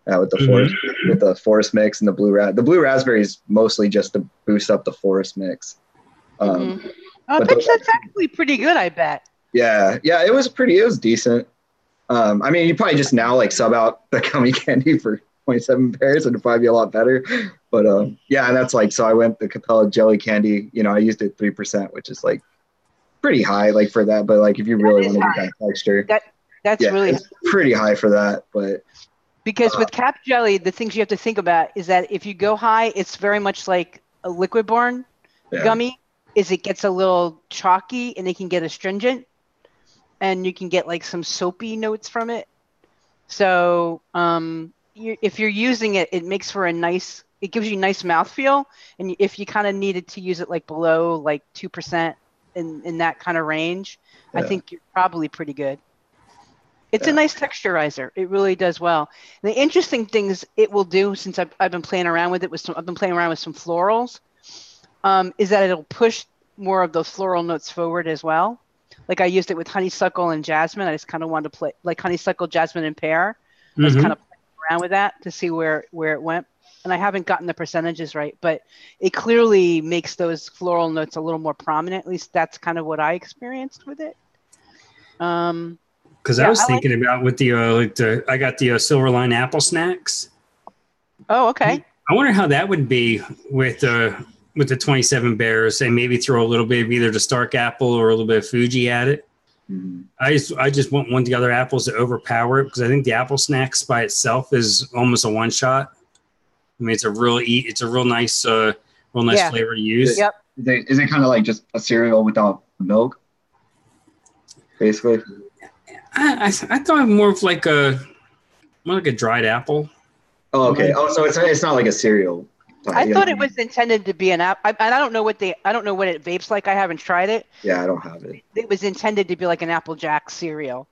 with the forest mix and the blue rat. The blue raspberry is mostly just to boost up the forest mix. I bet that's actually pretty good. I bet. Yeah, it was decent. I mean, you probably just now like sub out the gummy candy for 27 berries, and it'd probably be a lot better. But and that's like, so I went the Capella jelly candy. I used it 3%, which is like pretty high, like for that. But like if you really want to get that texture, that's really it's pretty high for that. But because with cap jelly, the things you have to think about is that if you go high, it's very much like a liquid born gummy. Is it gets a little chalky and it can get astringent, and you can get like some soapy notes from it. So if you're using it, it makes for it gives you nice mouthfeel. And if you kind of needed to use it like below like 2% in that kind of range, I think you're probably pretty good. It's a nice texturizer. It really does well. And the interesting things it will do, since I've been playing around with it, I've been playing around with some florals, is that it'll push more of those floral notes forward as well. Like I used it with honeysuckle and jasmine. I just kind of wanted to play like honeysuckle, jasmine, and pear. I was kind of playing around with that to see where it went. And I haven't gotten the percentages right, but it clearly makes those floral notes a little more prominent. At least that's kind of what I experienced with it. Because I was thinking about with I got the Silverline apple snacks. Oh, okay. I wonder how that would be with the 27 bears, and maybe throw a little bit of either the Stark apple or a little bit of Fuji at it. Mm-hmm. I just want the other apples to overpower it, because I think the apple snacks by itself is almost a one shot. I mean, it's a real nice flavor to use. Yep. Is it kind of like just a cereal without milk, basically? I thought more of like a dried apple. Oh, okay. So it's not like a cereal. I thought it was intended to be an app. I don't know what it vapes like. I haven't tried it. Yeah, I don't have it. It was intended to be like an Apple Jack cereal.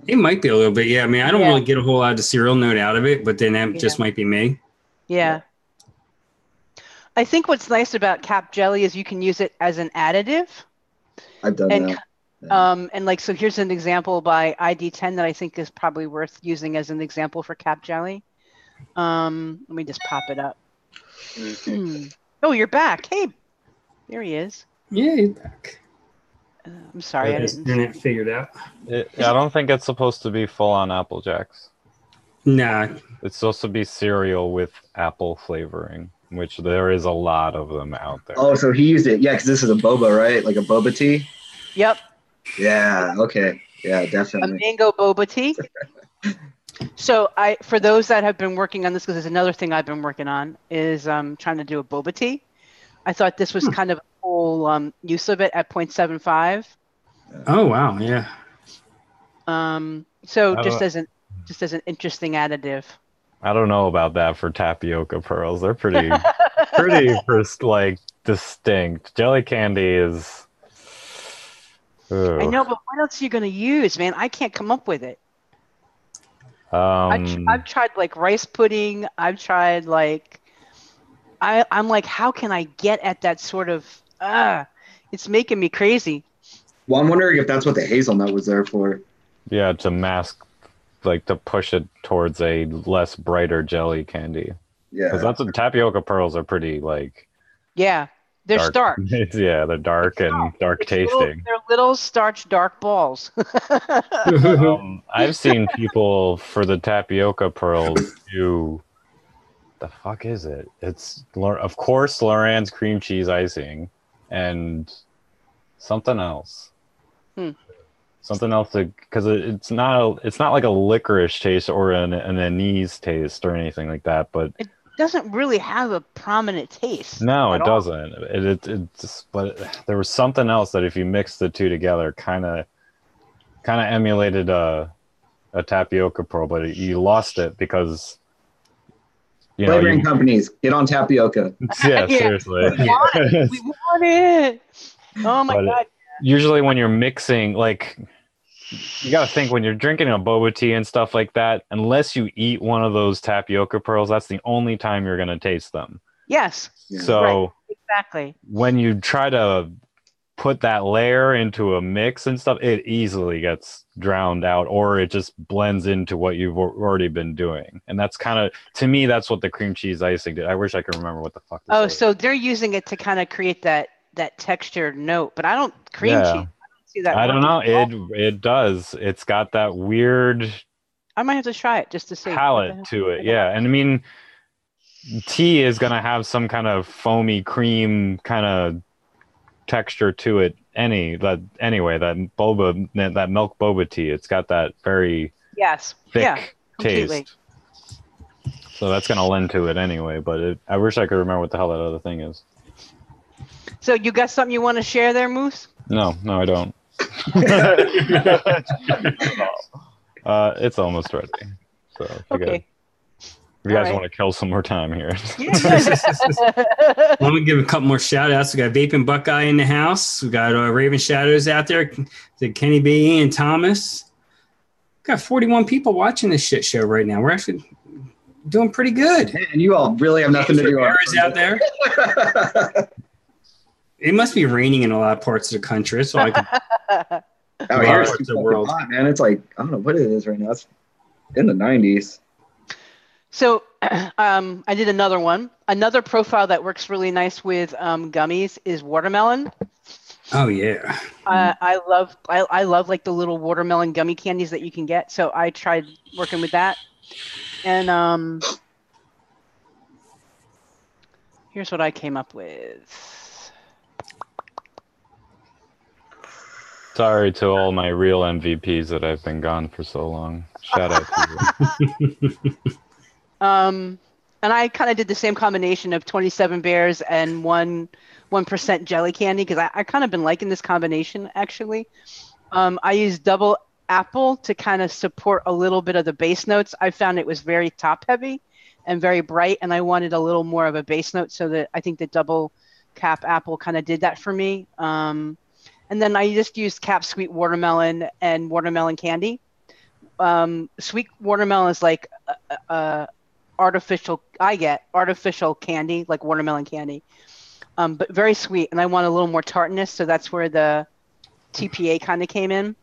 It might be a little bit. Yeah, I mean, I don't really get a whole lot of the cereal note out of it, but then that just might be me. Yeah. I think what's nice about cap jelly is you can use it as an additive. I've done that. And like, so here's an example by ID10 that I think is probably worth using as an example for cap jelly. Let me just pop it up. Oh, you're back. Hey, there he is. Yeah, he's back. I'm sorry, I didn't figure it out. I don't think it's supposed to be full on Apple Jacks. Nah. It's supposed to be cereal with apple flavoring, which there is a lot of them out there. Oh, so he used it. Yeah, because this is a boba, right? Like a boba tea? Yep. Yeah, okay. Yeah, definitely. A mango boba tea. So for those that have been working on this, because there's another thing I've been working on, is trying to do a boba tea. I thought this was kind of a cool use of it at 0.75. Oh wow, yeah. So just as an interesting additive. I don't know about that for tapioca pearls. They're pretty like distinct. Jelly candy is. Ugh. I know, but what else are you gonna use, man? I can't come up with it. I've tried like rice pudding. I've tried like I'm like, how can I get at that sort of it's making me crazy. Well, I'm wondering if that's what the hazelnut was there for. Yeah, to mask, like to push it towards a less brighter jelly candy. Yeah, because that's what tapioca pearls are pretty like. Yeah. They're dark. starch. Yeah, they're dark and dark tasting. They're little starch dark balls. I've seen people for the tapioca pearls do. The fuck is it? It's of course Loran's cream cheese icing and something else. Something else because it's not like a licorice taste or an anise taste or anything like that, but it doesn't really have a prominent taste. No, it doesn't. It just, but there was something else that if you mix the two together, kind of emulated a tapioca pearl, but you lost it because flavoring companies get on tapioca. Yeah, seriously. We want it. Oh my god. Usually when you're mixing, like, you got to think when you're drinking a boba tea and stuff like that, unless you eat one of those tapioca pearls, that's the only time you're going to taste them. Yes. So exactly. When you try to put that layer into a mix and stuff, it easily gets drowned out, or it just blends into what you've already been doing. And that's kind of, to me, that's what the cream cheese icing did. I wish I could remember what the fuck this was. So they're using it to kind of create that textured note, but I don't cream cheese. I don't know. It does. It's got that weird. I might have to try it just to see. Palate to it, yeah. And I mean, tea is gonna have some kind of foamy cream kind of texture to it. Anyway, that milk boba tea. It's got that very thick taste. So that's gonna lend to it anyway. But I wish I could remember what the hell that other thing is. So you got something you want to share there, Moose? No, I don't. It's almost ready. So if you guys want to kill some more time here. I want to give a couple more shout outs. We got Vaping Buckeye in the house. We got Raven Shadows out there. The Kenny B. and Thomas. Got 41 people watching this shit show right now. We're actually doing pretty good. And you all really have nothing to do. Out there. It must be raining in a lot of parts of the country. That's all I can. Here's the world, man. It's like, I don't know what it is right now. It's in the 90s. So I did another one. Another profile that works really nice with gummies is watermelon. Oh yeah. I love like the little watermelon gummy candies that you can get. So I tried working with that, and here's what I came up with. Sorry to all my real MVPs that I've been gone for so long. Shout out to you. And I kind of did the same combination of 27 bears and 1% jelly candy because I kind of been liking this combination actually. I used double apple to kind of support a little bit of the base notes. I found it was very top heavy and very bright, and I wanted a little more of a base note, so that I think the double cap apple kind of did that for me. And then I just used cap sweet watermelon and watermelon candy. Sweet watermelon is like artificial. I get artificial candy, like watermelon candy, but very sweet. And I want a little more tartness, so that's where the TPA kind of came in.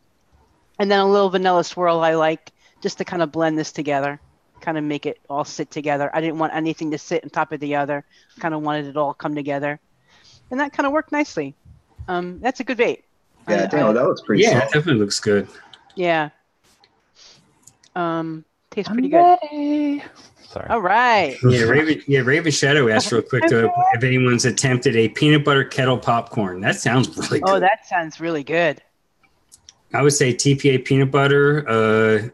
And then a little vanilla swirl I like, just to kind of blend this together, kind of make it all sit together. I didn't want anything to sit on top of the other. Kind of wanted it all come together. And that kind of worked nicely. That's a good vape. Yeah, that looks pretty solid. It definitely looks good. Yeah. Tastes pretty good. Sorry. All right. Raven Shadow asked real quick if anyone's attempted a peanut butter kettle popcorn. That sounds really good. Oh, that sounds really good. I would say TPA peanut butter.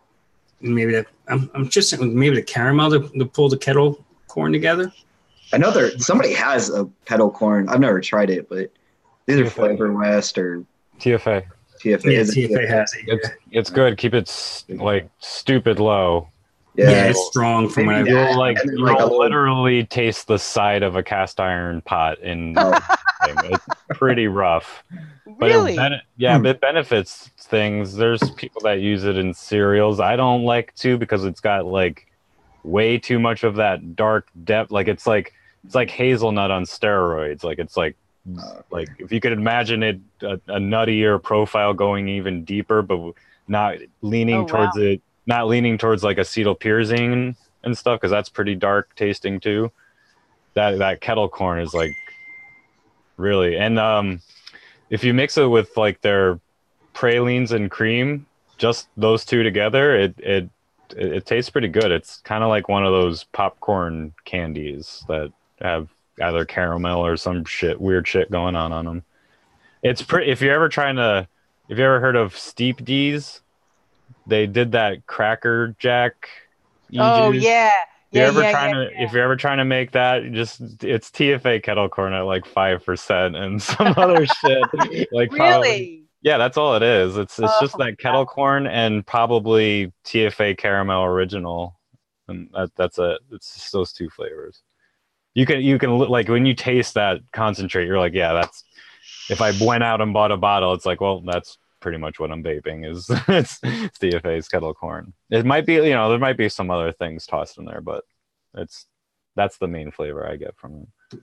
Maybe that. Maybe the caramel to pull the kettle corn together. I know somebody has a kettle corn. I've never tried it, but either Flavor West or TFA. TFA has it. It's good. Keep it like stupid low. Yeah, it's strong from what you'll literally taste the side of a cast iron pot in it's pretty rough. Really? But it benefits things. There's people that use it in cereals. I don't like to because it's got like way too much of that dark depth. Like it's like hazelnut on steroids. Like it's like if you could imagine it a nuttier profile going even deeper, but not leaning towards it. Not leaning towards like acetylpyrazine and stuff, because that's pretty dark tasting too. That kettle corn is like really. And if you mix it with like their pralines and cream, just those two together, it tastes pretty good. It's kind of like one of those popcorn candies that have either caramel or some weird shit going on them. It's pretty. If you ever heard of Steep D's, they did that Cracker Jack. Oh juice. yeah. If you're ever trying to make that, it's TFA kettle corn at like 5% and some other shit. Like Really? yeah, that's all it is. It's just Oh, that kettle corn and probably TFA caramel original, and that's it. It's just those two flavors. You can like when you taste that concentrate, you're like, yeah, that's. If I went out and bought a bottle, it's like, well, that's pretty much what I'm vaping is it's TFA's kettle corn. It might be, there might be some other things tossed in there, but that's the main flavor I get from it.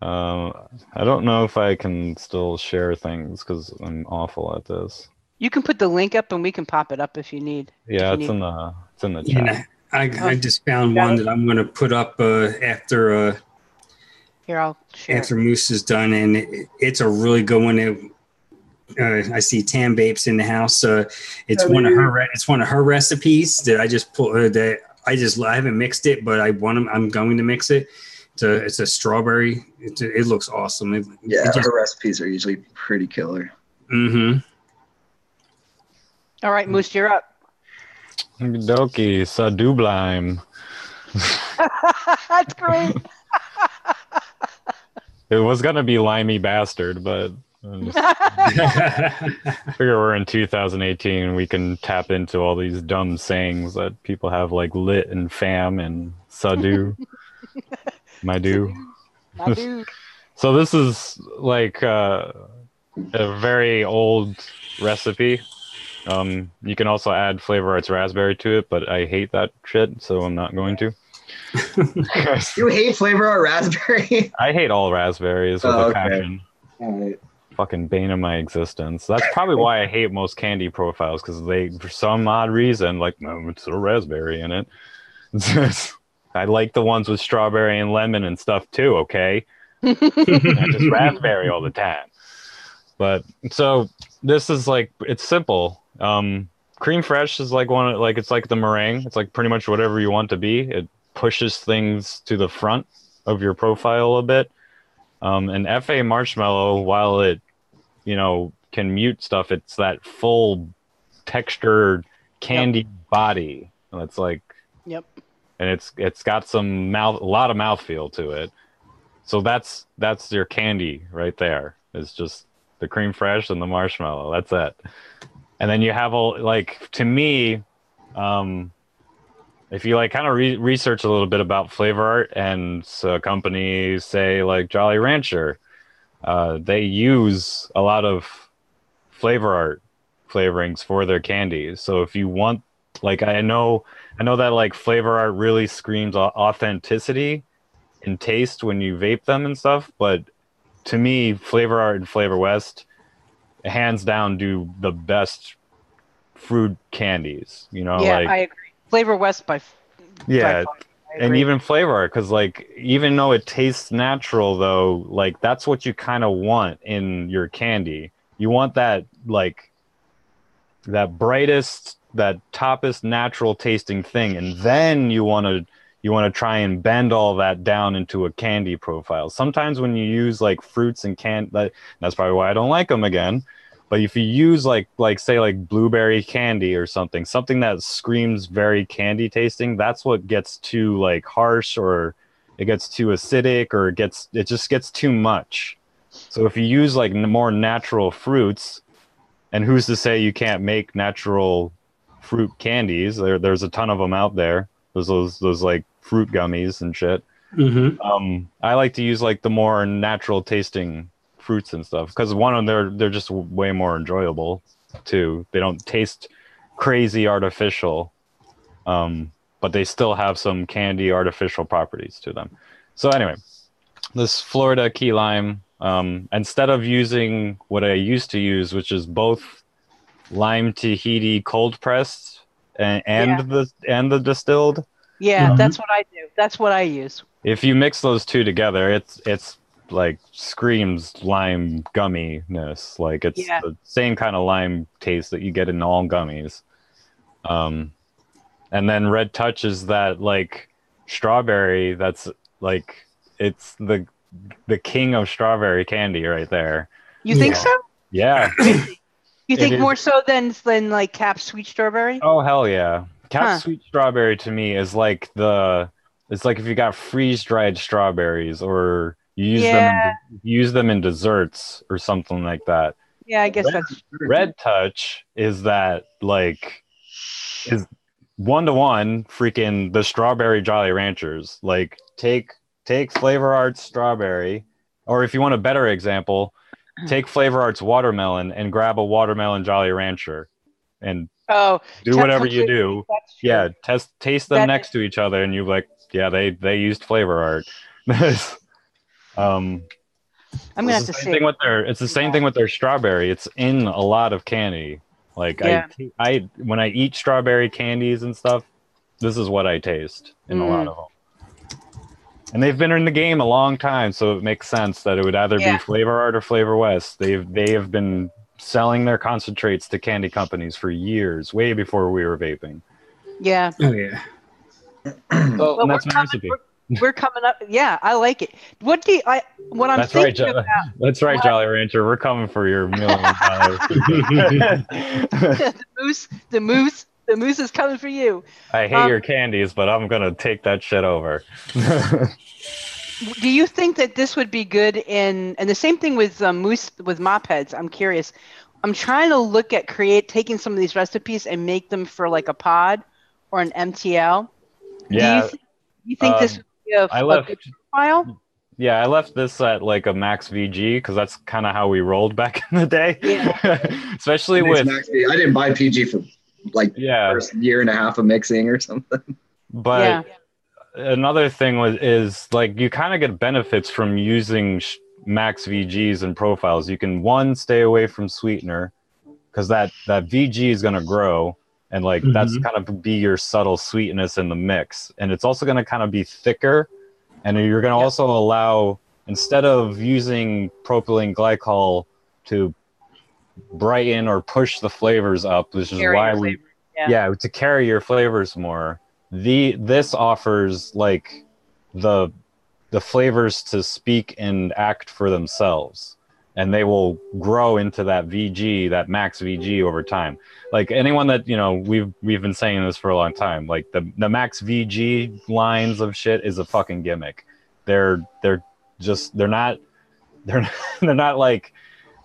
I don't know if I can still share things because I'm awful at this. You can put the link up and we can pop it up if you need. Yeah, it's in the chat. I just found one that I'm going to put up after. Here, I'll share. After Moose is done, and it's a really good one. I see Tam Vapes in the house. It's one of her recipes that I just pull. I haven't mixed it, but I'm going to mix it. It's a strawberry. It looks awesome. Her recipes are usually pretty killer. Mm-hmm. All right, Moose, you're up. Okie Sadublime. That's great. It was gonna be Limey Bastard, but I figure we're in 2018. We can tap into all these dumb sayings that people have, like lit and fam and sadu, my do. So this is like a very old recipe. You can also add Flavor Arts raspberry to it, but I hate that shit, so I'm not going to. You hate Flavor Art raspberry? I hate all raspberries with a passion. All right. Fucking bane of my existence. That's probably why I hate most candy profiles, because they, for some odd reason, like, no, it's a raspberry in it. I like the ones with strawberry and lemon and stuff too, okay? Not just raspberry all the time. But so this is like, it's simple. Cream Fresh is like it's like the meringue. It's like pretty much whatever you want to be. It pushes things to the front of your profile a bit. And FA Marshmallow, while it, can mute stuff, it's that full textured candy body. And it's like, yep. And it's got a lot of mouthfeel to it. So that's your candy right there. It's just the Cream Fresh and the marshmallow. That's it. And then you have to me, if you kind of research a little bit about Flavor Art and companies say like Jolly Rancher, they use a lot of Flavor Art flavorings for their candies. So if you want, I know that Flavor Art really screams authenticity in taste when you vape them and stuff, but to me, Flavor Art and Flavor West, hands down, do the best fruit candies. I agree. Flavor West by and even Flavor Art, because even though it tastes natural, though, that's what you kind of want in your candy. You want that that brightest, that toppest natural tasting thing, and then you want to try and bend all that down into a candy profile. Sometimes when you use fruits and that's probably why I don't like them again. But if you use say blueberry candy or something that screams very candy tasting, that's what gets too harsh, or it gets too acidic, or it just gets too much. So if you use more natural fruits, and who's to say you can't make natural fruit candies? There's a ton of them out there. There's those fruit gummies and shit. Mm-hmm. I like to use the more natural tasting fruits and stuff, because they're just way more enjoyable too. They don't taste crazy artificial, but they still have some candy artificial properties to them. So anyway, this Florida key lime, instead of using what I used to use, which is both lime Tahiti cold pressed and the distilled. Yeah, that's what I do. That's what I use. if you mix those two together, it's like screams lime gumminess. Like it's the same kind of lime taste that you get in all gummies. And then Red Touch is that like strawberry that's like it's the king of strawberry candy right there. You think so? Yeah. You think more so than like Cap Sweet Strawberry? Oh hell yeah. Cap Sweet Strawberry to me is like it's like if you got freeze dried strawberries or you use them in desserts or something like that. Yeah, I guess that's true. Red Touch is that like is 1-to-1 freaking the strawberry Jolly Ranchers. Like take Flavor Arts strawberry, or if you want a better example, take Flavor Arts watermelon and grab a watermelon Jolly Rancher and do whatever you do. Yeah, taste them next to each other and you're like, yeah, they used Flavor Art. I'm gonna have to say it's the same thing with their strawberry. It's in a lot of candy. Like I when I eat strawberry candies and stuff, this is what I taste in a lot of them. And they've been in the game a long time, so it makes sense that it would either be Flavor Art or Flavor West. They have been selling their concentrates to candy companies for years, way before we were vaping. Yeah. Oh yeah. So and that's my recipe. We're coming up. Yeah, I like it. What I'm that's thinking right, about. That's right, Jolly Rancher. We're coming for your $1 million. The moose is coming for you. I hate your candies, but I'm gonna take that shit over. Do you think that this would be good and the same thing with moose with mop heads? I'm curious. I'm trying to look at taking some of these recipes and make them for like a pod or an MTL. Yeah. Do you think this would be a good file? Yeah, I left this at like a max VG because that's kind of how we rolled back in the day. Yeah. Especially with I didn't buy PG for like first year and a half of mixing or something. But another thing is like you kind of get benefits from using max VGs and profiles. You can stay away from sweetener because that VG is going to grow. And like that's kind of be your subtle sweetness in the mix. And it's also going to kind of be thicker. And you're going to also allow, instead of using propylene glycol to brighten or push the flavors up, which is why to carry your flavors more. This offers like the flavors to speak and act for themselves. And they will grow into that VG, that max VG over time. Like anyone that, we've been saying this for a long time, like the max VG lines of shit is a fucking gimmick. They're not like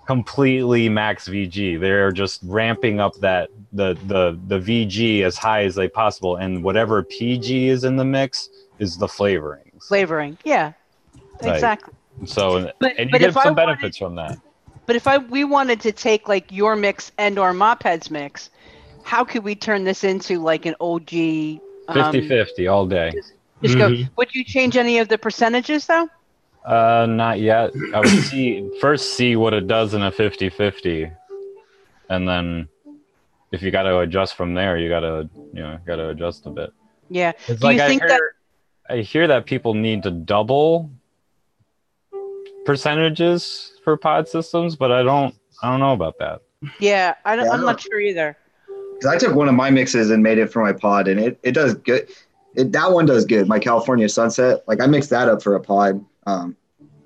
completely max VG. They're just ramping up that the VG as high as they possible. And whatever PG is in the mix is the flavorings. Flavoring. Yeah, exactly. So, and you get some benefits from that. But if we wanted to take like your mix and or Mophead's mix, how could we turn this into like an OG 50-50 all day? Just go. Would you change any of the percentages though? Not yet. I would first see what it does in a 50-50, and then if you got to adjust from there, you got to adjust a bit. Yeah. It's like I hear that people need to double percentages for pod systems, but I don't know about that. Yeah, I'm not sure either. Because I took one of my mixes and made it for my pod, and it does good. That one does good. My California Sunset, like I mixed that up for a pod. I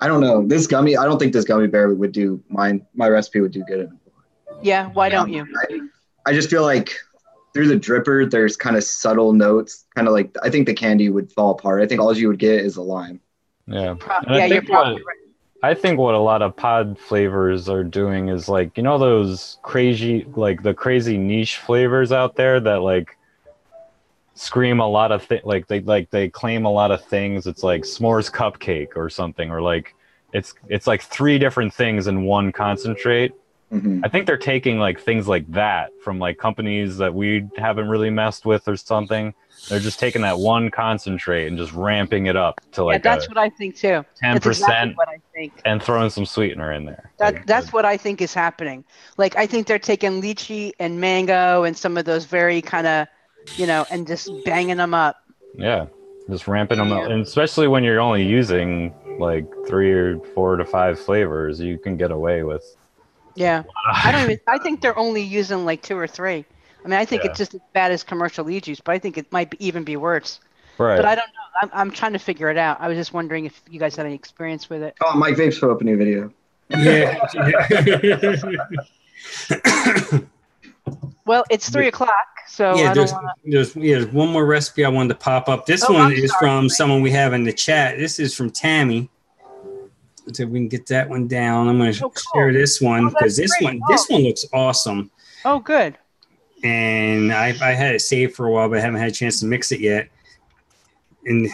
don't know this gummy. I don't think this gummy bear would do mine. My recipe would do good in a pod. Yeah, why don't you? I just feel like through the dripper, there's kind of subtle notes. Kind of like I think the candy would fall apart. I think all you would get is a lime. Yeah. You're probably right. I think what a lot of pod flavors are doing is like, those crazy, like the crazy niche flavors out there that like scream a lot of they claim a lot of things. It's like s'mores cupcake or something, or like it's like 3 different things in one concentrate. I think they're taking like things like that from like companies that we haven't really messed with or something. They're just taking that one concentrate and just ramping it up to like that's what I think too. 10%, exactly what I think. And throwing some sweetener in there. That's what I think is happening. Like I think they're taking lychee and mango and some of those very kind of, and just banging them up. Yeah. Just ramping them up, and especially when you're only using like 3 or 4 to 5 flavors, you can get away with. Yeah, I think they're only using like 2 or 3. I mean, I think it's just as bad as commercial lead juice, but I think it might even be worse. Right. But I don't know. I'm trying to figure it out. I was just wondering if you guys had any experience with it. Oh, Mike Vapes put up a new video. Yeah. Well, it's 3 o'clock, so Yeah, I don't want to. there's one more recipe I wanted to pop up. This Oh, one I'm is sorry, from Frank. someone we have in the chat. This is from Tammy. So we can get that one down. I'm going to share this one because this one looks awesome. Oh, good. And I had it saved for a while, but I haven't had a chance to mix it yet. And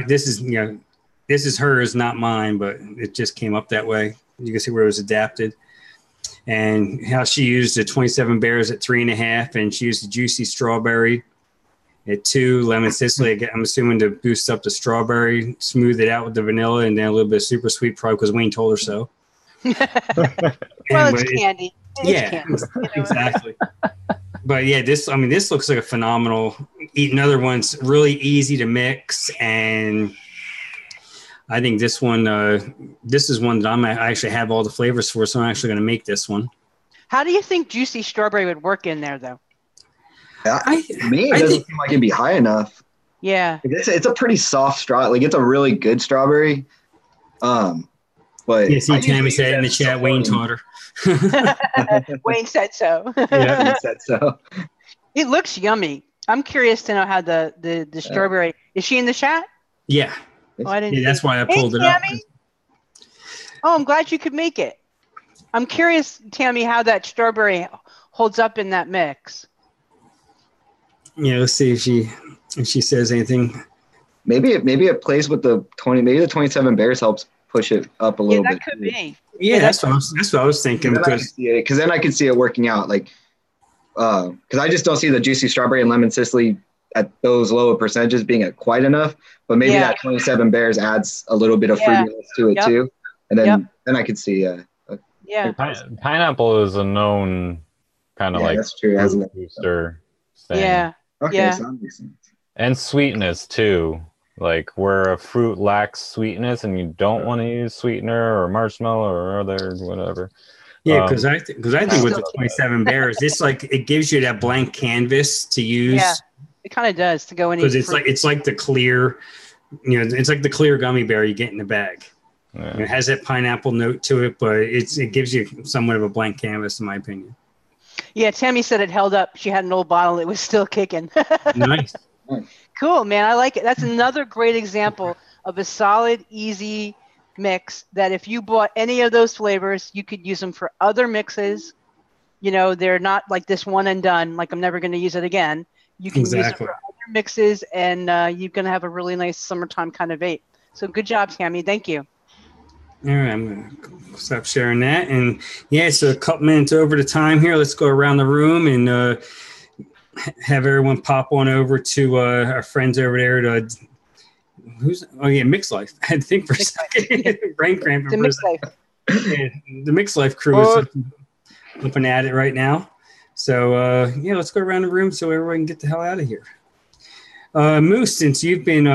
this is hers, not mine, but it just came up that way. You can see where it was adapted. And how she used the 27 bears at 3.5, and she used the juicy strawberry at 2, lemon Sicily. I'm assuming to boost up the strawberry, smooth it out with the vanilla, and then a little bit of super sweet, probably because Wayne told her so. Well, it's candy. Candy, exactly. But yeah, this looks like a phenomenal. Another one's really easy to mix, and I think this one, this is one that I actually have all the flavors for, so I'm actually going to make this one. How do you think juicy strawberry would work in there, though? It doesn't seem like it'd be high enough. Yeah. It's a pretty soft straw. Like, it's a really good strawberry. But yeah, see, Tammy said in the chat, Wayne taught her. Wayne said so. Yeah, he said so. It looks yummy. I'm curious to know how the strawberry. Is she in the chat? Yeah. Oh, I didn't. That's why I pulled it up. Oh, I'm glad you could make it. I'm curious, Tammy, how that strawberry holds up in that mix. Yeah, let's see if she says anything. Maybe it plays with the 20. Maybe the 27 bears helps push it up a little bit. That could be. Yeah, that's what I was thinking. Because then I could see it working out. Like, because I just don't see the juicy strawberry and lemon Sicily at those lower percentages being at quite enough. But maybe that 27 bears adds a little bit of fruitiness to it too. And then I could see. Pineapple is a known kind of like that's true, hasn't it? Booster thing. Yeah. Okay, so that makes sense. And sweetness too. Like where a fruit lacks sweetness and you don't want to use sweetener or marshmallow or other whatever. Yeah, because I think with the 27 bears, it's like it gives you that blank canvas to use. Yeah, it kind of does to go in. Because it's like the clear, it's like the clear gummy bear you get in the bag. Yeah. It has that pineapple note to it, but it gives you somewhat of a blank canvas, in my opinion. Yeah, Tammy said it held up. She had an old bottle; it was still kicking. Nice. Cool, man. I like it. That's another great example of a solid, easy mix that if you bought any of those flavors, you could use them for other mixes. They're not like this one and done, like I'm never going to use it again. You can use it for other mixes, and you're going to have a really nice summertime kind of vape. So good job, Tammy. Thank you. All right, I'm going to stop sharing that. And yeah, so a couple minutes over the time here. Let's go around the room and have everyone pop on over to our friends over there to Mix Life. I had to think for a second. Brain cramping The for Mix a second. Life. Yeah, the Mix Life crew is looking at it right now. So let's go around the room so everyone can get the hell out of here. Moose, since you've been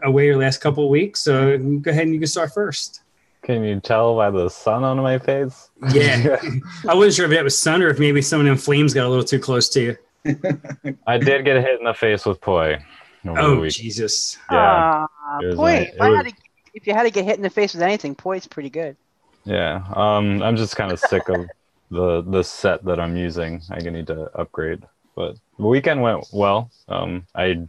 away your last couple of weeks, go ahead and you can start first. Can you tell by the sun on my face? Yeah. I wasn't sure if that was sun or if maybe some of them flames got a little too close to you. I did get hit in the face with poi. Oh, Jesus. Yeah. Poi. If you had to get hit in the face with anything, poi's pretty good. Yeah. I'm just kind of sick of the set that I'm using. I need to upgrade. But the weekend went well. I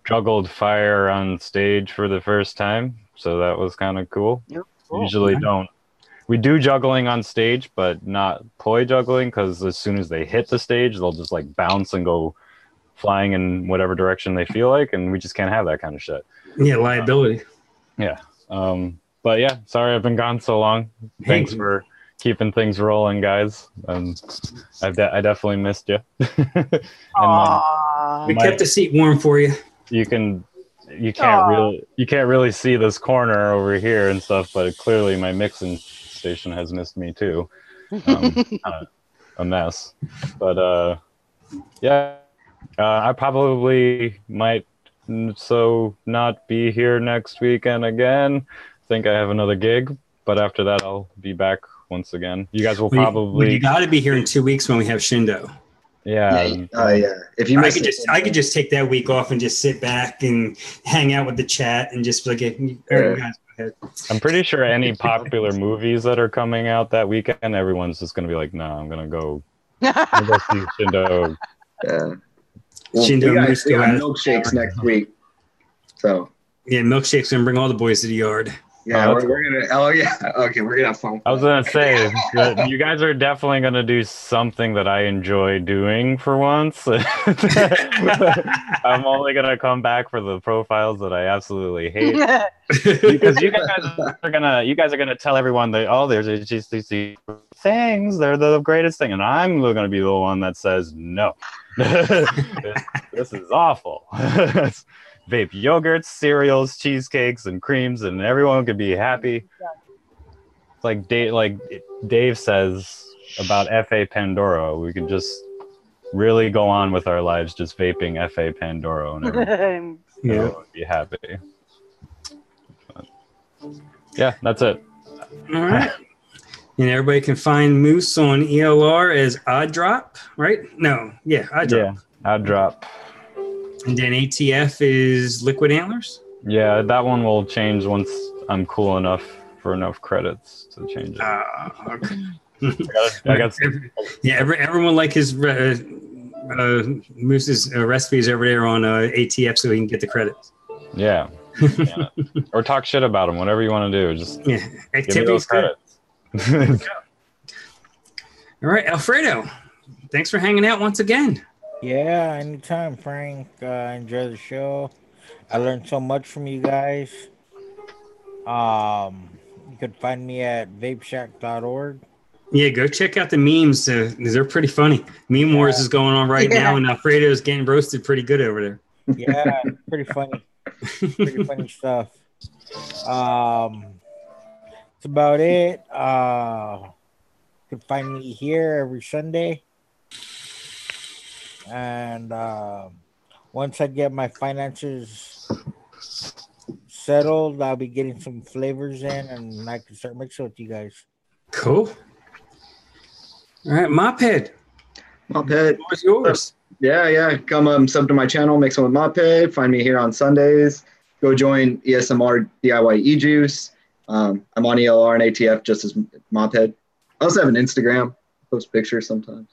juggled fire on stage for the first time, so that was kind of cool. Yep. Cool. Usually don't. We do juggling on stage, but not poi juggling, because as soon as they hit the stage, they'll just like bounce and go flying in whatever direction they feel like, and we just can't have that kind of shit. Yeah, liability. Yeah. But yeah, sorry I've been gone so long. Thanks for keeping things rolling, guys. I definitely missed you. And we kept the seat warm for you. You can't really see this corner over here and stuff, but clearly my mixing station has missed me too. A mess. But I probably might so not be here next weekend again. I think I have another gig, but after that I'll be back once again. You guys will probably. You got to be here in 2 weeks when we have Shindo. Yeah. Yeah. If you miss I could just take that week off and just sit back and hang out with the chat and just be like, hey, you guys go ahead. I'm pretty sure any popular movies that are coming out that weekend, everyone's just gonna be like, "No, I'm gonna go see Shindo." Yeah. Well, Shindo we got Moose go at it. milkshakes next week. So Yeah, milkshakes gonna bring all the boys to the yard. yeah, Oh, we're gonna. Oh yeah. Okay, we're gonna have fun. I was gonna say that you guys are definitely gonna do something that I enjoy doing for once. I'm only gonna come back for the profiles that I absolutely hate, because you guys are gonna tell everyone that there's just these things, they're the greatest thing, and I'm gonna be the one that says no. This is awful. Vape yogurts, cereals, cheesecakes, and creams, and everyone could be happy. It's like Dave says about F.A. Pandora. We could just really go on with our lives just vaping F.A. Pandora, and everyone would be happy. But, yeah, that's it. All right. And everybody can find Moose on ELR as Odd Drop, right? No, yeah, Odd Drop. Yeah, Odd Drop. And then ATF is Liquid Antlers? Yeah, that one will change once I'm cool enough for enough credits to change it. Okay. I got everyone like his Moose's recipes over there on ATF so he can get the credits. Yeah. Or talk shit about him, whatever you want to do. Just give me those credits. All right, Alfredo, thanks for hanging out once again. Yeah, anytime, Frank. Enjoy the show. I learned so much from you guys. You could find me at vapeshack.org. Yeah, go check out the memes. They're pretty funny. Meme Wars is going on right now, and Alfredo is getting roasted pretty good over there. Yeah, pretty funny. Pretty funny stuff. That's about it. You can find me here every Sunday. And once I get my finances settled, I'll be getting some flavors in, and I can start mixing with you guys. Cool. All right, Mophead. Mophead. What's yours? Yeah. Come sub to my channel, Mixin with Mophead. Find me here on Sundays. Go join ESMR DIY E-Juice. I'm on ELR and ATF just as Mophead. I also have an Instagram. Post pictures sometimes.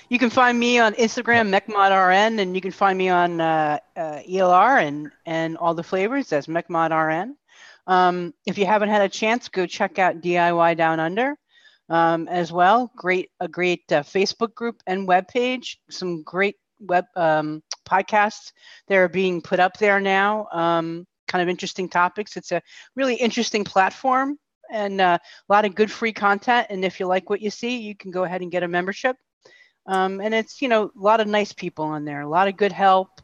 You can find me on Instagram, MechModRN, and you can find me on ELR and all the flavors. That's MechModRN. If you haven't had a chance, go check out DIY Down Under as well. A great Facebook group and webpage. Some great web podcasts that are being put up there now. Kind of interesting topics. It's a really interesting platform and a lot of good free content. And if you like what you see, you can go ahead and get a membership. And it's, a lot of nice people on there, a lot of good help,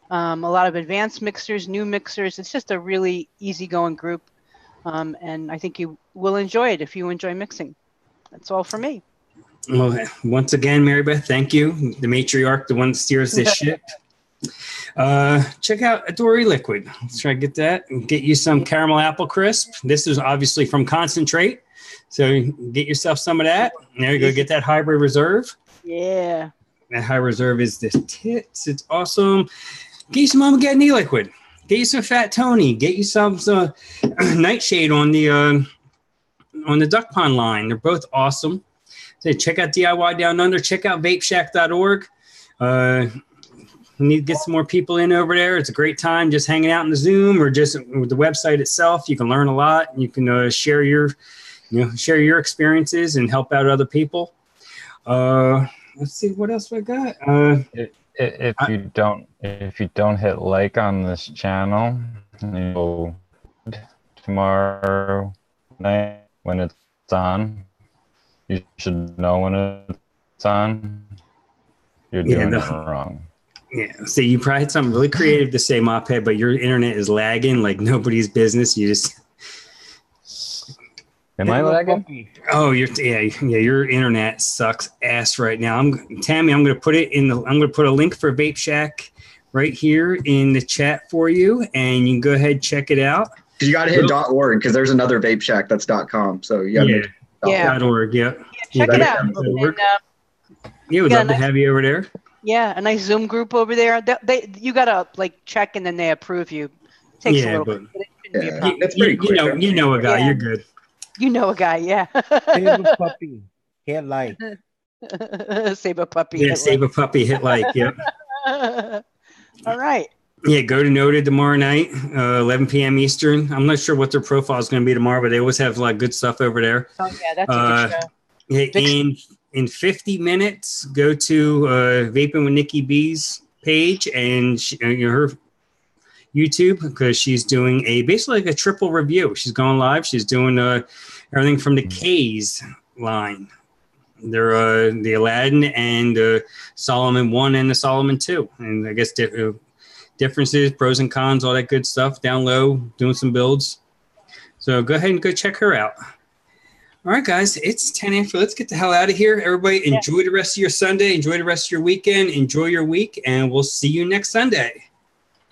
a lot of advanced mixers, new mixers. It's just a really easygoing group. And I think you will enjoy it if you enjoy mixing. That's all for me. Well, once again, Mary Beth, thank you. The matriarch, the one that steers this ship. Check out Adore Liquid. Let's try to get that and get you some caramel apple crisp. This is obviously from concentrate. So get yourself some of that. There you go. Get that hybrid reserve. Yeah. That high reserve is the tits. It's awesome. Get you some Armageddon E-Liquid. Get you some Fat Tony. Get you some Nightshade on the Duck Pond line. They're both awesome. So check out DIY Down Under. Check out vapeshack.org. We need to get some more people in over there. It's a great time just hanging out in the Zoom or just with the website itself. You can learn a lot. You can share your experiences and help out other people. Let's see what else we got. If you don't hit like on this channel, tomorrow night when it's on, you should know when it's on. You're doing it wrong. Yeah. See, you probably had something really creative to say, Mophead, but your internet is lagging like nobody's business. You just Am I lagging? Oh, your internet sucks ass right now. Tammy, I'm gonna put a link for Vape Shack right here in the chat for you, and you can go ahead and check it out. Because you got to hit .org because there's another Vape Shack that's .com. So you got to make Yeah. .org. Yep. Check it out. Yeah, we'd love to have you over there. Yeah, a nice Zoom group over there. You gotta check and then they approve you. Takes a little bit. But it shouldn't be a problem. It's pretty quick. You know a guy. You're good. You know a guy, yeah. Save a puppy. Hit like. Save a puppy. Yeah, save a puppy. Hit like. Yep. All right. Yeah, go to Noted tomorrow night, 11 p.m. Eastern. I'm not sure what their profile is going to be tomorrow, but they always have good stuff over there. Oh yeah, that's a good show. Yeah, in 50 minutes, go to Vaping with Nikki B's page and her YouTube, because she's doing basically a triple review. She's going live. She's doing everything from the K's line. They're the Aladdin and Solomon 1 and the Solomon 2. And I guess differences, pros and cons, all that good stuff down low, doing some builds. So go ahead and go check her out. All right, guys, it's 10 after. Let's get the hell out of here. Everybody, enjoy the rest of your Sunday. Enjoy the rest of your weekend. Enjoy your week, and we'll see you next Sunday.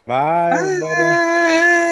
Bye. Bye.